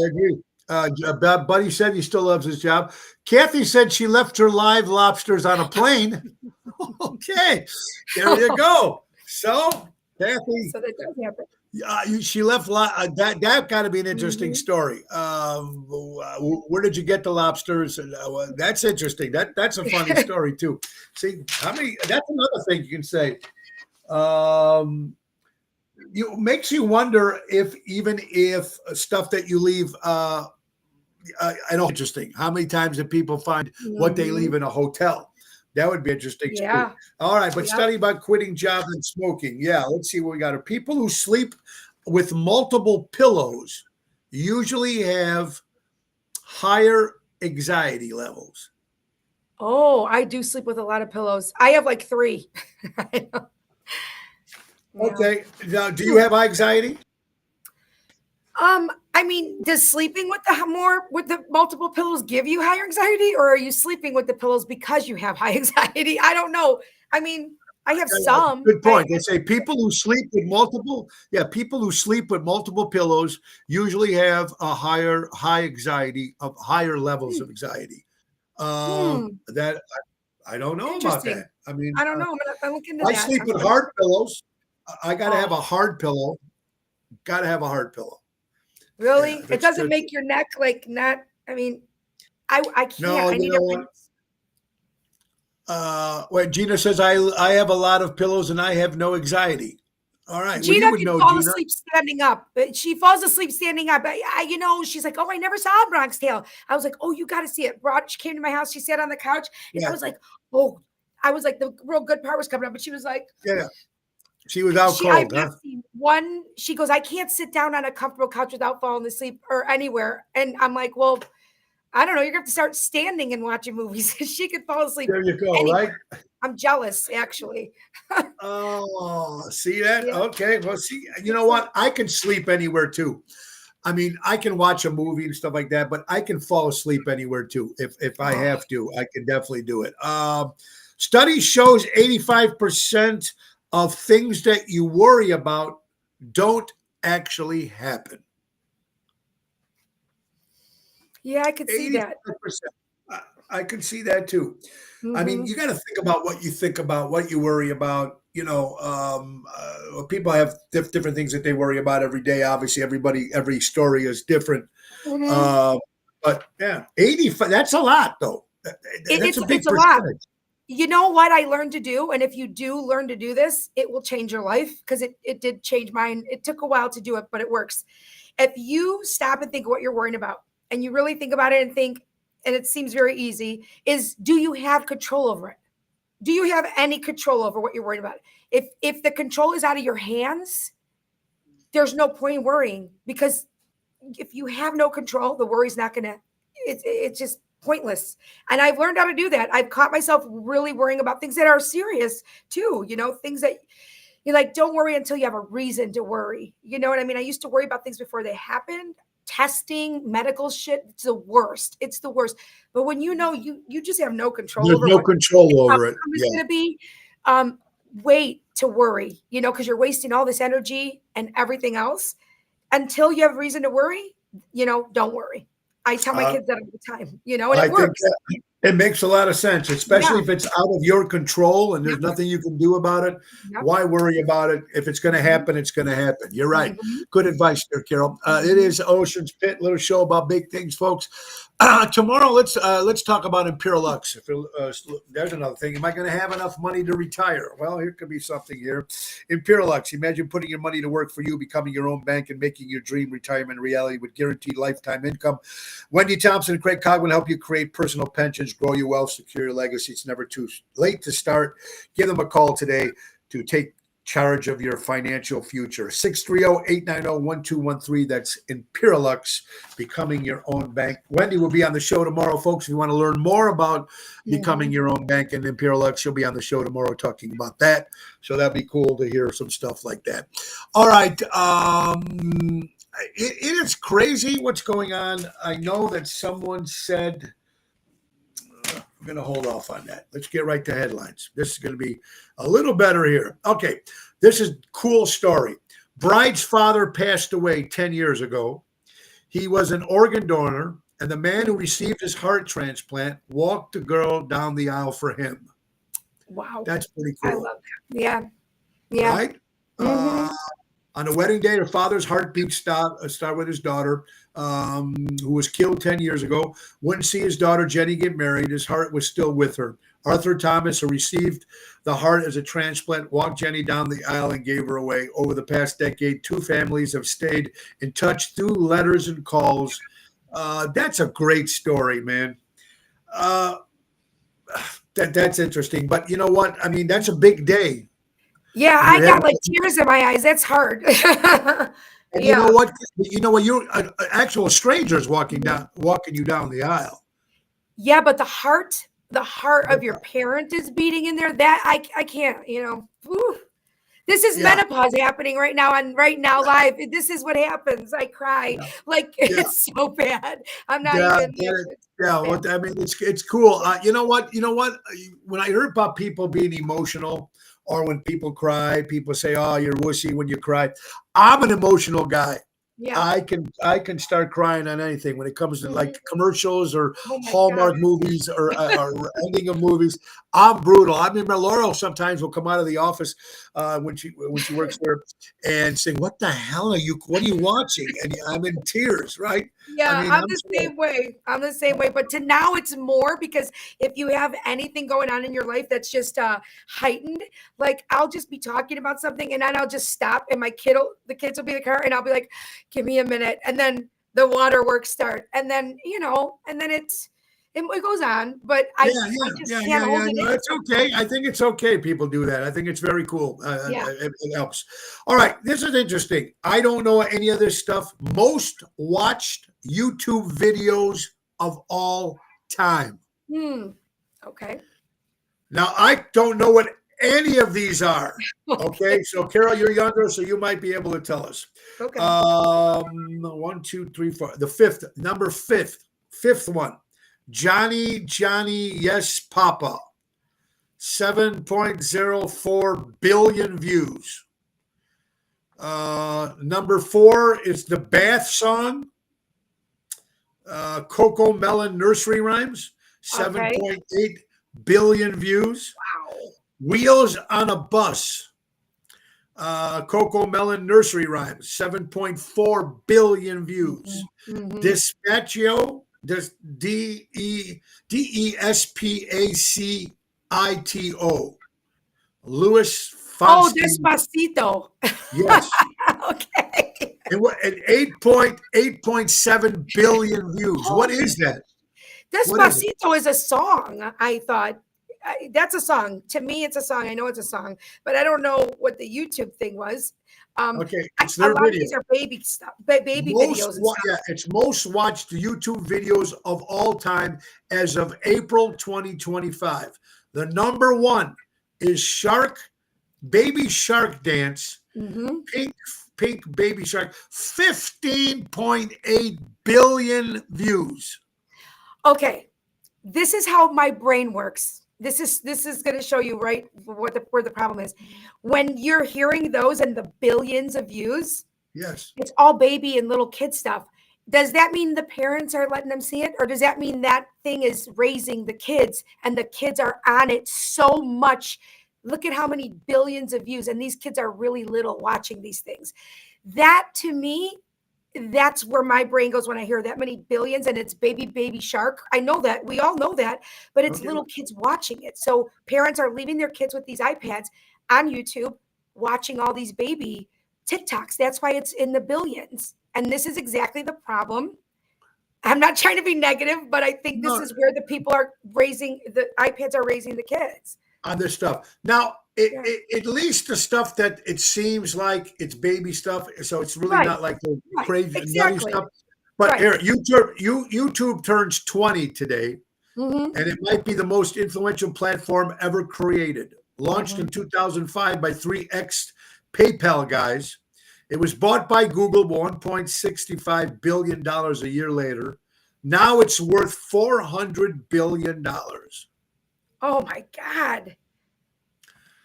agree. Buddy said he still loves his job. Kathy said she left her live lobsters on a plane. Okay, there you go. So, Kathy, so that does happen. She left. That got to be an interesting story. Where did you get the lobsters? That's interesting. That's a funny story too. See, how many? That's another thing you can say. Makes you wonder if stuff that you leave. I know, interesting. How many times do people find what they leave in a hotel? That would be interesting. Yeah. All right, but study about quitting jobs and smoking. Yeah, let's see what we got. Are people who sleep with multiple pillows usually have higher anxiety levels? Oh, I do sleep with a lot of pillows. I have like 3. Okay. Now, do you have anxiety? I mean, does sleeping with the multiple pillows give you higher anxiety, or are you sleeping with the pillows because you have high anxiety? I don't know. I mean, I have some. Good point. They say people who sleep with multiple pillows usually have a higher levels of anxiety. That I don't know about that. I mean, I don't know. I'm looking into I that. sleep with hard pillows. I got to have a hard pillow. Got to have a hard pillow. Really? Yeah, it doesn't make your neck like not. I mean, I can't. No, I need what Gina says, I have a lot of pillows and I have no anxiety. All right. Gina can fall asleep standing up. She falls asleep standing up. She's like, oh, I never saw a Bronx Tale. I was like, oh, you got to see it. She came to my house. She sat on the couch. And I was like, oh, the real good part was coming up. But she was like, yeah. She was out cold. One, she goes, I can't sit down on a comfortable couch without falling asleep or anywhere. And I'm like, well, I don't know. You're going to have to start standing and watching movies. She could fall asleep. There you go, anywhere. Right? I'm jealous, actually. Oh, see that? Yeah. Okay. Well, see, you know what? I can sleep anywhere too. I mean, I can watch a movie and stuff like that, but I can fall asleep anywhere too. If I have to, I can definitely do it. Study shows 85% of things that you worry about don't actually happen. Yeah, I could see that. I can see that too. I mean, you got to think about what you think about, what you worry about. People have different things that they worry about every day. Obviously, every story is different. But yeah, 85, that's a lot though. That's a big percentage. A lot. You know what I learned to do? And if you do learn to do this, it will change your life, because it did change mine. It took a while to do it, but it works. If you stop and think of what you're worrying about, and you really think about it and think, and it seems very easy, is do you have control over it? Do you have any control over what you're worried about? If the control is out of your hands, there's no point in worrying, because if you have no control, the worry's not going to, it's just pointless. And I've learned how to do that. I've caught myself really worrying about things that are serious too, things that you're like, don't worry until you have a reason to worry. You know what I mean? I used to worry about things before they happened. Testing, medical shit, it's the worst. It's the worst. But when you just have no control over it. There's no control over it. It's going to be, wait to worry, because you're wasting all this energy and everything else until you have a reason to worry, don't worry. I tell my kids that all the time, and it works. It makes a lot of sense, especially if it's out of your control and there's nothing you can do about it. Why worry about it? If it's going to happen, it's going to happen. You're right. Good advice there, Carol. It is Ocean's Pit, little show about big things, folks. Tomorrow, let's talk about Imperialux. There's another thing. Am I going to have enough money to retire? Well, here could be something here. Imperialux. Imagine putting your money to work for you, becoming your own bank, and making your dream retirement reality with guaranteed lifetime income. Wendy Thompson and Craig Cogman help you create personal pensions, grow your wealth, secure your legacy. It's never too late to start. Give them a call today to take charge of your financial future. 630-890-1213. That's Imperialux, becoming your own bank. Wendy will be on the show tomorrow, folks. If you want to learn more about becoming your own bank and Imperialux, she'll be on the show tomorrow talking about that. So that'd be cool to hear some stuff like that. All right. It is crazy what's going on. I know that someone said, I'm going to hold off on that. Let's get right to headlines. This is going to be a little better here. Okay, this is a cool story. Bride's father passed away 10 years ago. He was an organ donor, and the man who received his heart transplant walked the girl down the aisle for him. Wow. That's pretty cool. I love that. Yeah. Yeah. Right? On the wedding day, her father's heartbeat stopped with his daughter, who was killed 10 years ago. Wouldn't see his daughter Jenny get married. His heart was still with her. Arthur Thomas, who received the heart as a transplant, walked Jenny down the aisle and gave her away. Over the past decade, two families have stayed in touch through letters and calls. That's a great story, man. That's interesting. But you know what? I mean, that's a big day. Yeah, I got like tears in my eyes. That's hard. And you know what? You know what? You're actual strangers walking you down the aisle. Yeah, but the heart of your parent is beating in there. That I can't. Whew. This is menopause happening right now on Right Now Live. This is what happens. I cry. It's so bad. I'm not even. Well, I mean, it's cool. You know what? When I heard about people being emotional, or when people cry, people say, "Oh, you're wussy when you cry." I'm an emotional guy. Yeah, I can start crying on anything when it comes to like commercials or Hallmark movies or ending of movies. I'm brutal. I remember Laurel sometimes will come out of the office when she works there and say, "What the hell are you? What are you watching?" And I'm in tears, right? Yeah, I'm the same way. I'm the same way. But now it's more because if you have anything going on in your life that's just heightened, like I'll just be talking about something and then I'll just stop and the kids will be in the car and I'll be like, "Give me a minute," and then the waterworks start, and then and then it goes on. But I just can't hold it in. It's okay. I think it's okay. People do that. I think it's very cool. It helps. All right, this is interesting. I don't know any of this stuff. Most watched YouTube videos of all time. Okay. Now I don't know what any of these are. Okay, so Carol, you're younger, so you might be able to tell us. Okay. 1, 2, 3, 4. The fifth one. Johnny, yes, Papa. 7.04 billion views. Number 4 is the Bath song. Coco Melon Nursery Rhymes. 7.8 billion views. Wow. Wheels on a Bus. Coco Melon Nursery Rhymes, 7.4 billion views. Despacito, Despacito. Louis Fonsi. Oh, Despacito. Yes. Okay. And 8.7 billion views. What is that? Despacito is a song, I thought. That's a song. To me, it's a song. I know it's a song, but I don't know what the YouTube thing was. It's their a lot video. of these are baby stuff, baby videos. Yeah, it's most watched YouTube videos of all time as of April 2025. The number 1 is Baby Shark Dance. Pink Baby Shark. 15.8 billion views. Okay, this is how my brain works. This is going to show you right where the problem is. When you're hearing those and the billions of views, yes, it's all baby and little kid stuff. Does that mean the parents are letting them see it, or does that mean that thing is raising the kids and the kids are on it so much? Look at how many billions of views, and these kids are really little watching these things. That to me, that's where my brain goes when I hear that many billions and it's baby shark. I know that. We all know that, but it's little kids watching it. So parents are leaving their kids with these iPads on YouTube, watching all these baby TikToks. That's why it's in the billions. And this is exactly the problem. I'm not trying to be negative, but I think this is where the iPads are raising the kids. On this stuff. Now, at least the stuff that it seems like it's baby stuff, so it's really not like the crazy nutty stuff. But here, YouTube turns 20 today, and it might be the most influential platform ever created. Launched in 2005 by 3 ex-PayPal guys. It was bought by Google $1.65 billion a year later. Now it's worth $400 billion. Oh my God.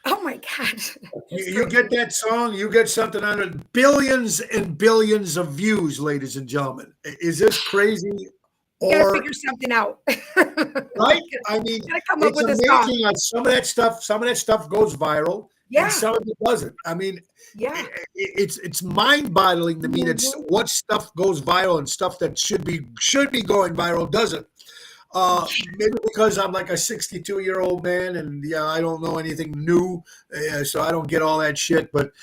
Oh my God. You get that song, you get something on it. Billions and billions of views, ladies and gentlemen. Is this crazy? You gotta Or figure something out. right? I mean, Gotta come up it's with a song. amazing how some of that stuff goes viral and Yeah. some of it doesn't. I mean, Yeah. it's mind-boggling to me that Mhm. what stuff goes viral and stuff that should be going viral doesn't. Maybe because I'm like a 62-year-old man and yeah, I don't know anything new, so I don't get all that shit. But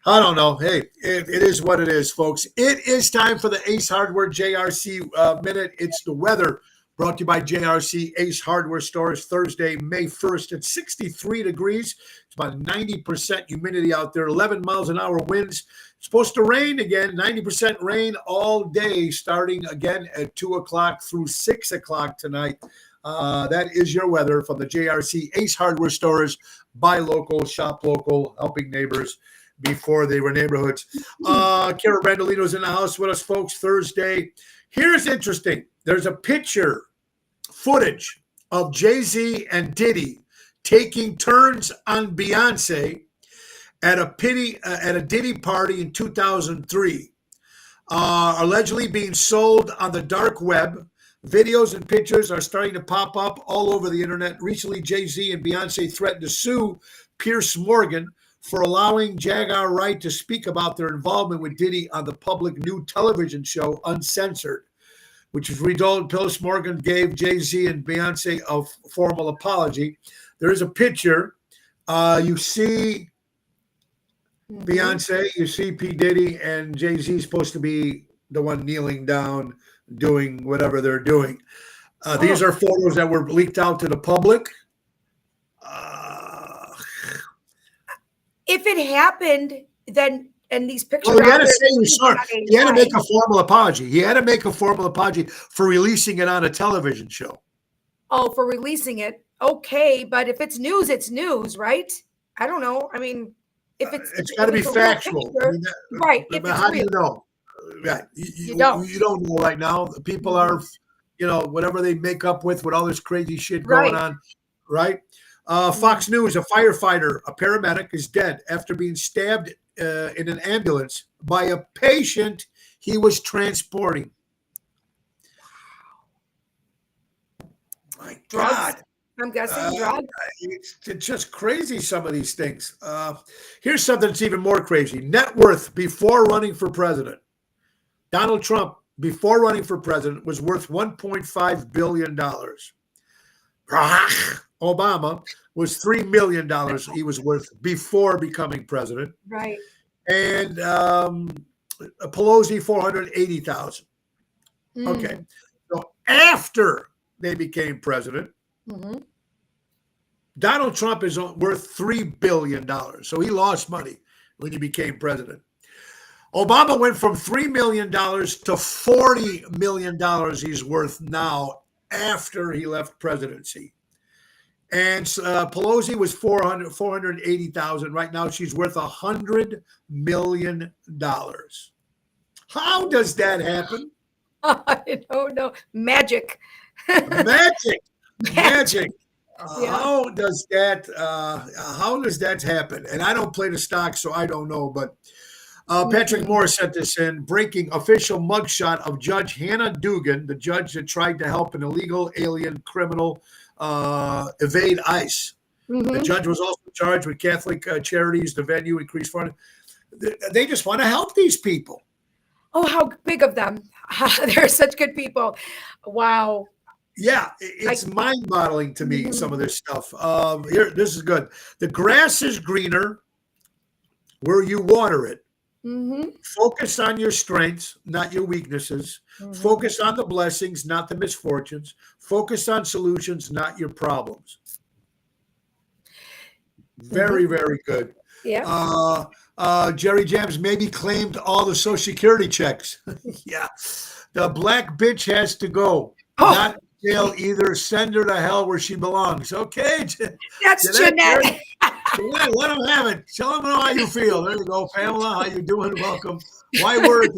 I don't know. Hey, it is what it is, folks. It is time for the Ace Hardware JRC minute. It's the weather brought to you by JRC Ace Hardware Stores. Thursday, May 1st at 63 degrees. It's about 90% humidity out there, 11 miles an hour winds. It's supposed to rain again, 90% rain all day, starting again at 2 o'clock through 6 o'clock tonight. That is your weather from the JRC Ace Hardware Stores. Buy local, shop local, helping neighbors before they were neighborhoods. Kara Brandolino's in the house with us, folks, Thursday. Here's interesting. There's a picture, footage of Jay-Z and Diddy taking turns on Beyonce at a Diddy party in 2003. Allegedly being sold on the dark web. Videos and pictures are starting to pop up all over the internet. Recently, Jay-Z and Beyonce threatened to sue Piers Morgan for allowing Jaguar Wright to speak about their involvement with Diddy on the public new television show Uncensored, which was retold. Piers Morgan gave Jay-Z and Beyonce a formal apology. There is a picture. You see Beyonce, you see P. Diddy, and Jay-Z is supposed to be the one kneeling down, doing whatever they're doing. These are photos that were leaked out to the public. If it happened, then and these pictures. Well, he had to say he was sorry. He had to make a formal apology. He had to make a formal apology for releasing it on a television show. Oh, for releasing it. Okay, but if it's news, right? I don't know. I mean, if it's got to be factual. Picture, right. But how do you know? Right. You don't know right now. People are, whatever they make up with all this crazy shit going on. Right. Fox News, a firefighter, a paramedic, is dead after being stabbed in an ambulance by a patient he was transporting. My God. Drugs? I'm guessing drugs. It's just crazy, some of these things. Here's something that's even more crazy. Net worth before running for president. Donald Trump, before running for president, was worth $1.5 billion. Obama was $3 million he was worth before becoming president. Right. And Pelosi, $480,000. Okay. So after they became president, Donald Trump is worth $3 billion. So he lost money when he became president. Obama went from $3 million to $40 million he's worth now after he left presidency. And Pelosi was $480,000. Right now, she's worth $100 million. How does that happen? I don't know. Magic. Magic. Yeah. How does that happen? And I don't play the stock, so I don't know. But Patrick Morris sent this in. Breaking official mugshot of Judge Hannah Dugan, the judge that tried to help an illegal alien criminal evade ICE. The judge was also charged with Catholic Charities, the venue, increased funding. They just want to help these people. Oh, how big of them. They're such good people. Wow. Yeah, it's mind-boggling to me, some of this stuff. Here, this is good. The grass is greener where you water it. Focus on your strengths, not your weaknesses. Focus on the blessings, not the misfortunes. Focus on solutions, not your problems. Very, very good. Yeah. Jerry Jams maybe claimed all the Social Security checks. Yeah. The black bitch has to go. Not jail either. Send her to hell where she belongs. Okay. That's Jeanette. Jeanette, let them have it. Tell them how you feel. There you go, Pamela. How you doing? Welcome. Why word?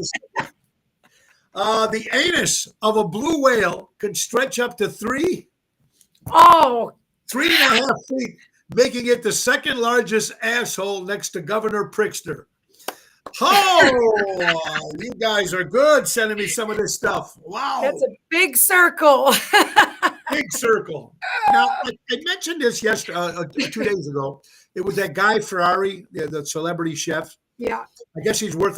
The anus of a blue whale can stretch up to 3. Oh, 3.5 feet, making it the second largest asshole next to Governor Pritzker. Oh, you guys are good sending me some of this stuff. Wow. That's a big circle. Big circle. Now, I mentioned this yesterday, 2 days ago. It was that Guy Ferrari, the celebrity chef. Yeah. I guess he's worth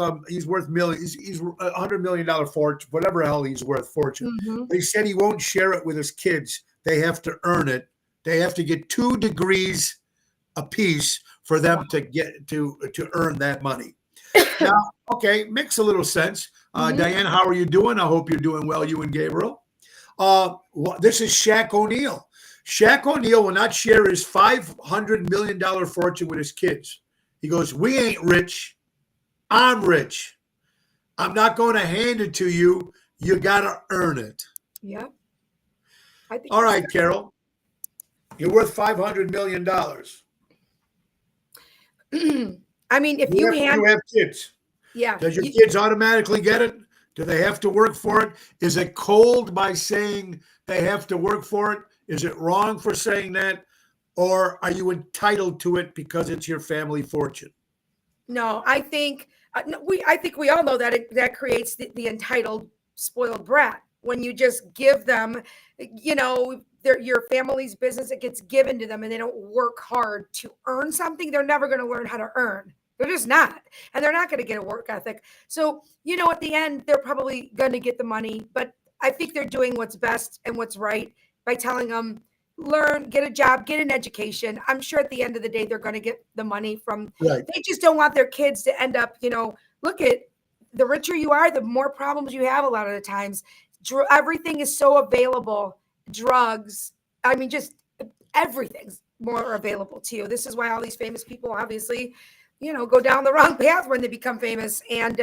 millions. He's $100 million fortune, whatever the hell he's worth fortune. Mm-hmm. But he said he won't share it with his kids. They have to earn it. They have to get 2 degrees apiece for them to get to earn that money. Now, okay, makes a little sense. Diane, how are you doing? I hope you're doing well, you and Gabriel. This is Shaq O'Neal. Shaq O'Neal will not share his $500 million fortune with his kids. He goes, we ain't rich. I'm rich. I'm not going to hand it to you. You got to earn it. Yeah. All right, Carol. You're worth $500 million. I mean, if you have kids. Yeah. Does your kids automatically get it? Do they have to work for it? Is it cold by saying they have to work for it? Is it wrong for saying that? Or are you entitled to it because it's your family fortune? No, I think we all know that that creates the entitled, spoiled brat. When you just give them, your family's business, it gets given to them and they don't work hard to earn something, they're never going to learn how to earn. They're just not. And they're not going to get a work ethic. So, at the end, they're probably going to get the money. But I think they're doing what's best and what's right by telling them, learn, get a job, get an education. I'm sure at the end of the day, they're going to get the money from, right. They just don't want their kids to end up, look at the richer you are, the more problems you have a lot of the times. Everything is so available. Drugs, I mean, just everything's more available to you. This is why all these famous people obviously, go down the wrong path when they become famous and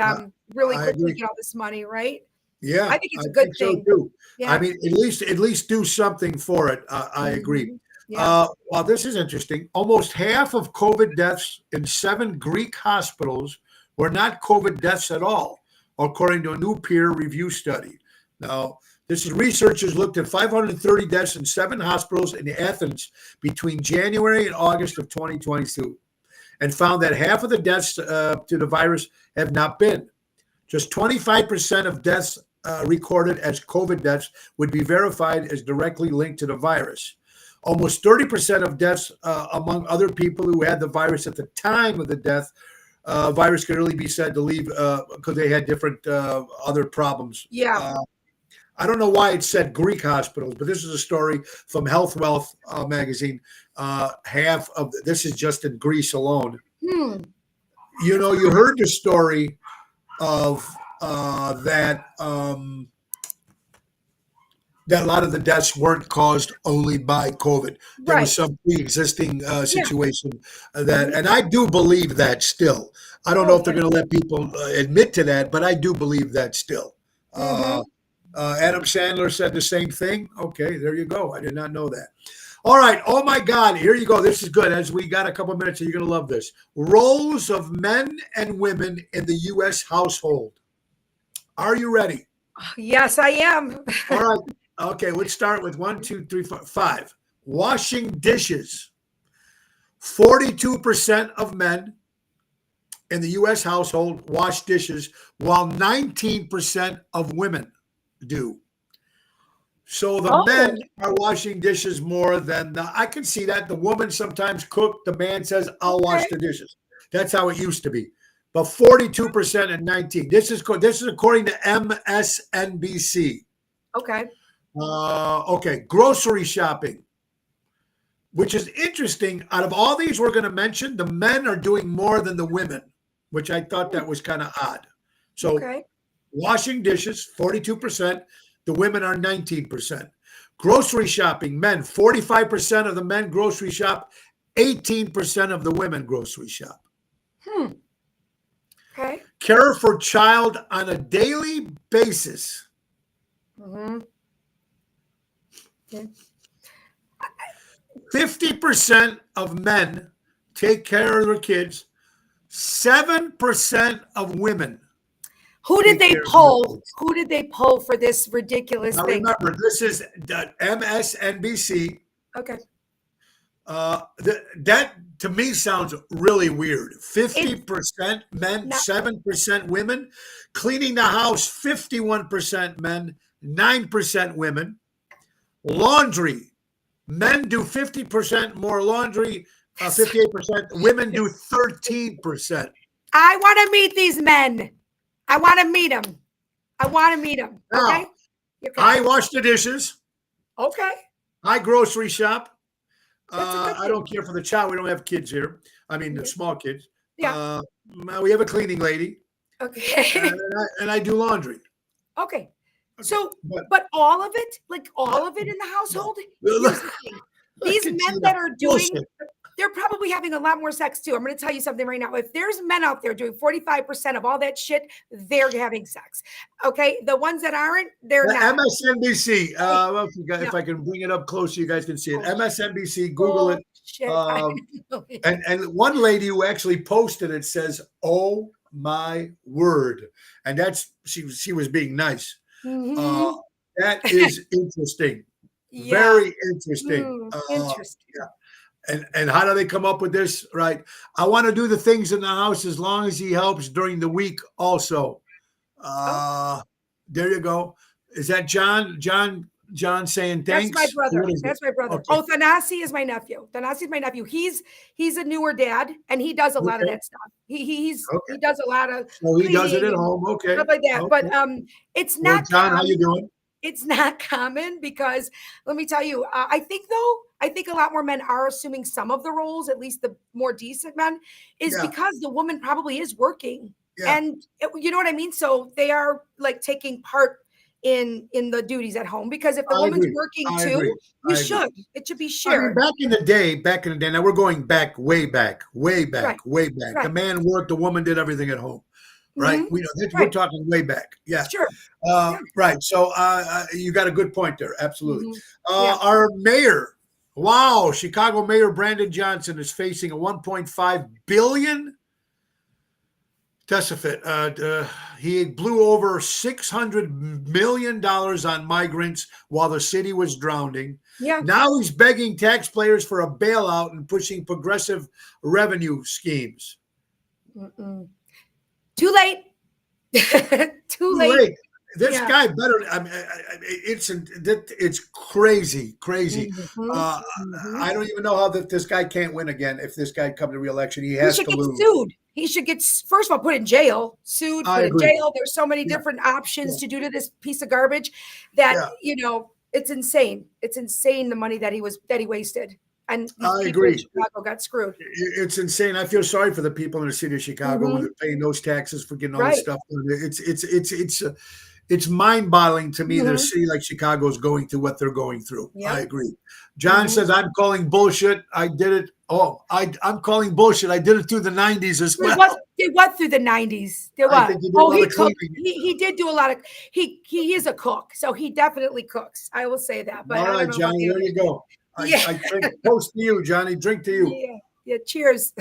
really quickly get all this money, right? Yeah, I think it's a good thing. So too. Yeah. I mean, at least do something for it. I agree. Yeah. Well, this is interesting. Almost half of COVID deaths in 7 Greek hospitals were not COVID deaths at all, according to a new peer review study. Now, researchers looked at 530 deaths in 7 hospitals in Athens between January and August of 2022, and found that half of the deaths to the virus have not been. Just 25% of deaths recorded as COVID deaths would be verified as directly linked to the virus. Almost 30% of deaths among other people who had the virus at the time of the death, virus could really be said to leave because they had different other problems. Yeah. I don't know why it said Greek hospitals, but this is a story from Health Wealth magazine. Half of this is just in Greece alone. You heard the story of that a lot of the deaths weren't caused only by COVID. There was some pre-existing situation and I do believe that still. I don't know if they're going to let people admit to that, but I do believe that still. Adam Sandler said the same thing. Okay, there you go. I did not know that. All right. Oh my God. Here you go. This is good. As we got a couple of minutes, you're going to love this. Roles of men and women in the U.S. household. Are you ready? Yes, I am. All right. Okay. Let's start with 1, 2, 3, 4, 5. Washing dishes. 42% of men in the U.S. household wash dishes, while 19% of women do. So the men are washing dishes more than I can see that. The woman sometimes cook. The man says, I'll wash the dishes. That's how it used to be. But 42% and 19. This is according to MSNBC. Okay. Okay. Grocery shopping, which is interesting. Out of all these we're going to mention, the men are doing more than the women, which I thought that was kind of odd. So washing dishes, 42%. The women are 19%. Grocery shopping, men, 45% of the men grocery shop, 18% of the women grocery shop. Okay. Care for child on a daily basis. 50% of men take care of their kids. 7% of women. Who did they poll? Who did they poll for this ridiculous thing? Remember, this is the MSNBC. Okay. That to me sounds really weird. 50% men, Not 7% women. Cleaning the house, 51% men, 9% women. Laundry, men do 50% more laundry, 58%. Women do 13%. I want to meet these men. I want to meet them. I want to meet them. Okay. Now, I wash the dishes. Okay. I grocery shop. That's a good I thing. don't care for the child. We don't have kids here. I mean, the small kids. Yeah. We have a cleaning lady. Okay. And I do laundry. Okay. So, but all of it, like all of it in the household, here's the thing. These men that are doing, they're probably having a lot more sex too. I'm going to tell you something right now. If there's men out there doing 45% of all that shit, they're having sex. Okay. The ones that aren't, they're not. MSNBC. If I can bring it up closer, you guys can see it. MSNBC, Google it. Shit. And one lady who actually posted it says, "Oh my word," and that's she was being nice. Mm-hmm. That is interesting. Yeah. Very interesting. Interesting. Yeah. And how do they come up with this? Right. I want to do the things in the house as long as he helps during the week also. There you go. Is that John? John saying thanks? That's my brother. That's my brother. Okay. Oh, Thanasi is my nephew. Thanasi is my nephew. He's a newer dad, and he does a lot of that stuff. He does a lot of. So he does it at home. Okay. Stuff like that. Okay. But it's not. Well, John, how you doing? It's not common because let me tell you, I think a lot more men are assuming some of the roles, at least the more decent men, is because the woman probably is working. Yeah. And you know what I mean? So they are like taking part in the duties at home, because if the woman's working too, it should be shared. I mean, back in the day, now we're going back, way back. Right. The man worked, the woman did everything at home. Right. Mm-hmm. We're talking way back. Yeah. Sure. Right. So you got a good point there. Absolutely. Mm-hmm. Our mayor, wow, Chicago Mayor Brandon Johnson is facing a $1.5 billion deficit. He blew over $600 million on migrants while the city was drowning. Yeah. Now he's begging taxpayers for a bailout and pushing progressive revenue schemes. Mm-mm. Too late. Too late. This guy better. I mean, it's crazy. Mm-hmm. I don't even know how this guy can't win again. If this guy comes to re-election, he has to lose. Sued. He should get, first of all, put in jail. Sued, put in jail. There's so many different options to do to this piece of garbage that it's insane. It's insane the money that he wasted. And I agree. Chicago got screwed. It's insane. I feel sorry for the people in the city of Chicago when they're paying those taxes for getting all this stuff. It's mind-boggling to me that a city like Chicago is going through what they're going through. Yep. I agree. John says, "I'm calling bullshit. I did it. Oh, I'm calling bullshit. I did it through the 90s as well." Did what through the 90s? Did what? I think he cooked. He did do a lot of. He is a cook, so he definitely cooks. I will say that. But all right, Johnny, there you go. I drink. Toast to you, Johnny. Drink to you. Yeah. Cheers.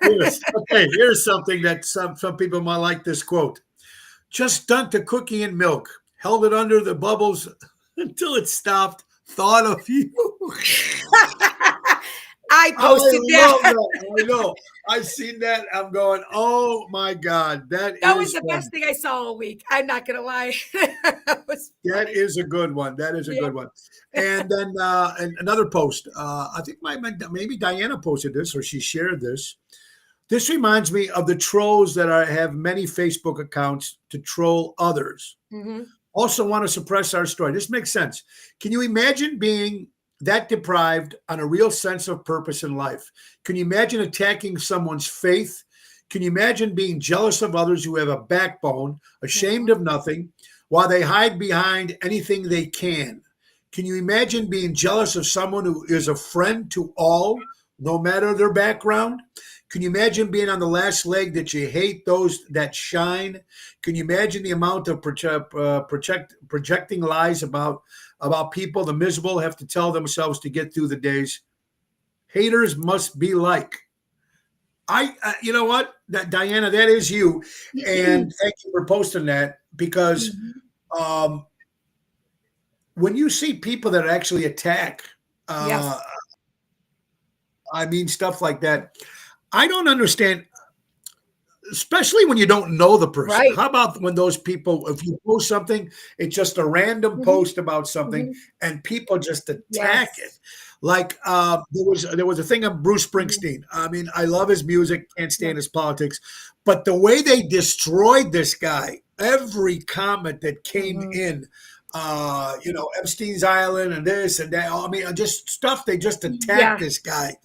Cheers. Okay. Here's something that some people might like this quote. "Just dunked the cookie in milk, held it under the bubbles until it stopped. Thought of you." I posted that. I know. I've seen that. I'm going, oh my God. That was the best thing I saw all week. I'm not going to lie. That is a good one. That is a good one. And then and another post. I think maybe Diana posted this or she shared this. This reminds me of the trolls that have many Facebook accounts to troll others. Mm-hmm. Also want to suppress our story. This makes sense. Can you imagine being that deprived on a real sense of purpose in life? Can you imagine attacking someone's faith? Can you imagine being jealous of others who have a backbone, ashamed of nothing, while they hide behind anything they can? Can you imagine being jealous of someone who is a friend to all, no matter their background? Can you imagine being on the last leg that you hate those that shine? Can you imagine the amount of projecting lies about people the miserable have to tell themselves to get through the days? Haters must be like. You know what, Diana, that is you, and thank you for posting that, because when you see people that actually attack, I mean, stuff like that. I don't understand, especially when you don't know the person. Right. How about when those people, if you post something, it's just a random post about something and people just attack it. Like there was a thing of Bruce Springsteen. I mean, I love his music, can't stand his politics, but the way they destroyed this guy, every comment that came in, Epstein's Island and this and that. I mean, just stuff. They just attacked this guy.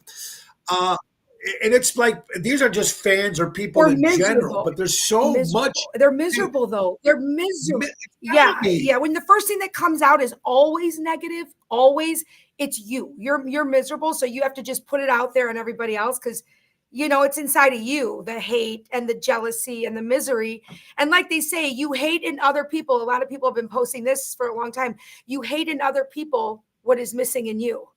And it's like these are just fans or people in general, but there's so much. They're miserable though. They're miserable. Yeah. When the first thing that comes out is always negative, always it's you. You're miserable, so you have to just put it out there on everybody else because it's inside of you, the hate and the jealousy and the misery. And like they say, you hate in other people. A lot of people have been posting this for a long time. You hate in other people what is missing in you.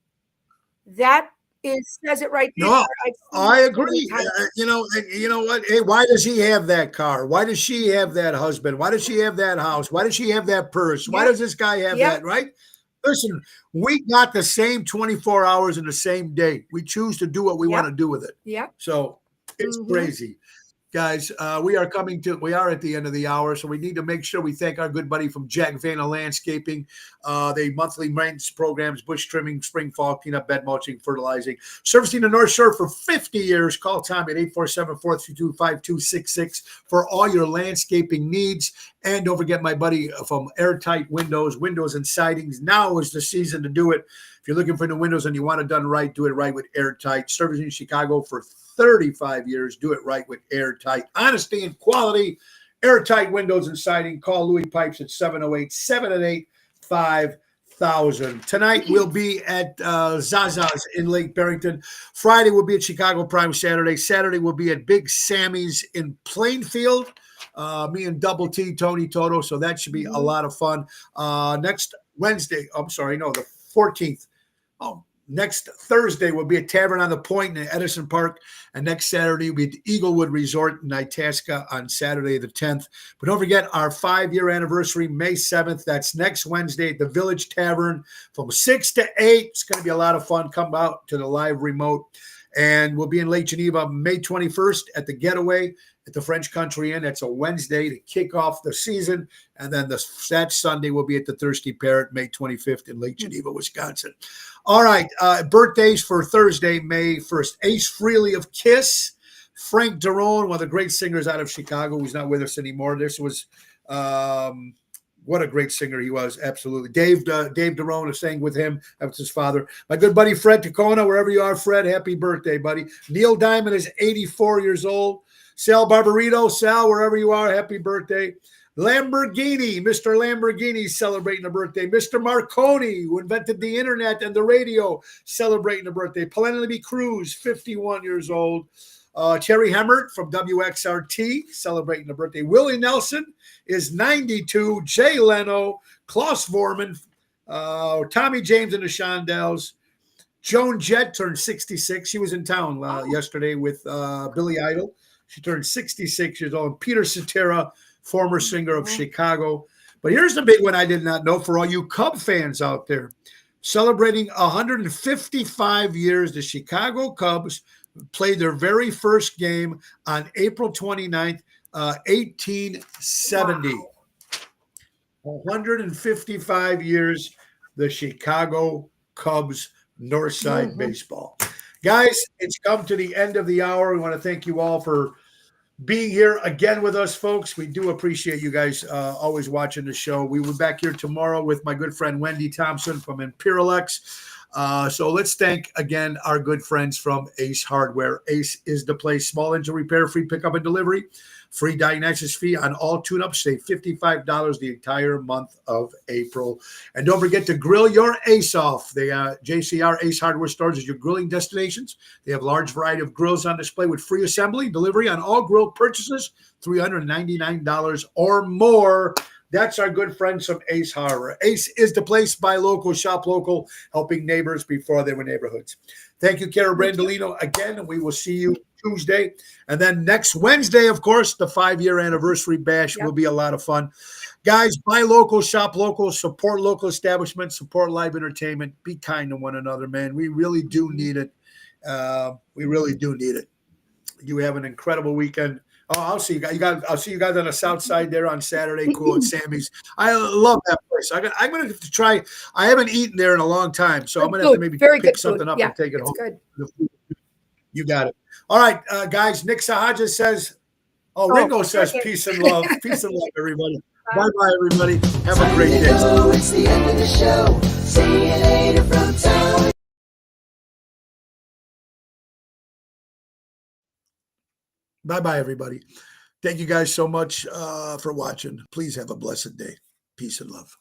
That says it right there. No, I agree. You know what? Hey, why does he have that car? Why does she have that husband? Why does she have that house? Why does she have that purse? Why does this guy have that? Right? Listen, we got the same 24 hours in the same day. We choose to do what we want to do with it. Yeah. So it's crazy. Guys, we are at the end of the hour, so we need to make sure we thank our good buddy from Jack Vanna Landscaping. They monthly maintenance programs, bush trimming, spring, fall, cleanup, bed mulching, fertilizing. Servicing the North Shore for 50 years. Call Tommy at 847-432-5266 for all your landscaping needs. And don't forget my buddy from Airtight Windows and Sidings. Now is the season to do it. If you're looking for new windows and you want it done right, do it right with Airtight. Servicing Chicago for 35 years. Do it right with Airtight. Honesty and quality. Airtight Windows and Siding. Call Louis Pipes at 708-788-5000. Tonight we'll be at Zaza's in Lake Barrington. Friday we'll be at Chicago Prime Saturday. Saturday we'll be at Big Sammy's in Plainfield. Me and Double T, Tony Toto. So that should be a lot of fun. Next Wednesday, the 14th. Next Thursday will be a Tavern on the Point in Edison Park. And next Saturday will be the Eaglewood Resort in Itasca on Saturday the 10th. But don't forget our 5-year anniversary, May 7th. That's next Wednesday at the Village Tavern from 6 to 8. It's going to be a lot of fun. Come out to the live remote. And we'll be in Lake Geneva May 21st at the Getaway at the French Country Inn. That's a Wednesday to kick off the season. And then that Sunday will be at the Thirsty Parrot May 25th in Lake Geneva, Wisconsin. All right. Birthdays for Thursday, May 1st. Ace Frehley of Kiss. Frank Derone, one of the great singers out of Chicago, who's not with us anymore. This was what a great singer he was. Absolutely. Dave Derone is sang with him. That was his father. My good buddy Fred Tacona, wherever you are, Fred, happy birthday, buddy. Neil Diamond is 84 years old. Sal Barbarito, Sal, wherever you are, happy birthday. Lamborghini, Mr. Lamborghini celebrating a birthday. Mr. Marconi, who invented the internet and the radio, celebrating a birthday. Penelope Cruz, 51 years old. Cherry Hemmert from WXRT celebrating a birthday. Willie Nelson is 92. Jay Leno, Klaus Vorman, Tommy James and the Shondells. Joan Jett turned 66. She was in town yesterday with Billy Idol. She turned 66 years old. Peter Cetera, former singer of Chicago. But here's the big one I did not know for all you Cub fans out there. Celebrating 155 years, the Chicago Cubs played their very first game on April 29th, 1870. Wow. 155 years, the Chicago Cubs, Northside Baseball. Guys, it's come to the end of the hour. We want to thank you all for being here again with us, folks. We do appreciate you guys always watching the show. We will be back here tomorrow with my good friend Wendy Thompson from Imperialex. So let's thank again our good friends from Ace Hardware. Ace is the place. Small engine repair, free pickup and delivery, free diagnosis fee on all tune-ups. Save $55 the entire month of April. And don't forget to grill your Ace off. The JCR Ace Hardware stores is your grilling destinations. They have a large variety of grills on display with free assembly, delivery on all grill purchases, $399 or more. That's our good friends from Ace Hardware. Ace is the place. Buy local, shop local, helping neighbors before they were neighborhoods. Thank you, Cara Brandolino, again, and we will see you Tuesday. And then next Wednesday, of course, the 5-year anniversary bash will be a lot of fun. Guys, buy local, shop local, support local establishments, support live entertainment. Be kind to one another, man. We really do need it. We really do need it. You have an incredible weekend. Oh, I'll see you guys. I'll see you guys on the south side there on Saturday. Cool at Sammy's. I love that place. I'm gonna have to try. I haven't eaten there in a long time, so I'm gonna have to maybe pick something up and take it home. Good. You got it. All right, guys. Nick Sahaja says, Ringo says, peace and love. Peace and love, everybody. Bye-bye, everybody. Have a great day. It's the end of the show. See you later from town. Bye-bye, everybody. Thank you guys so much for watching. Please have a blessed day. Peace and love.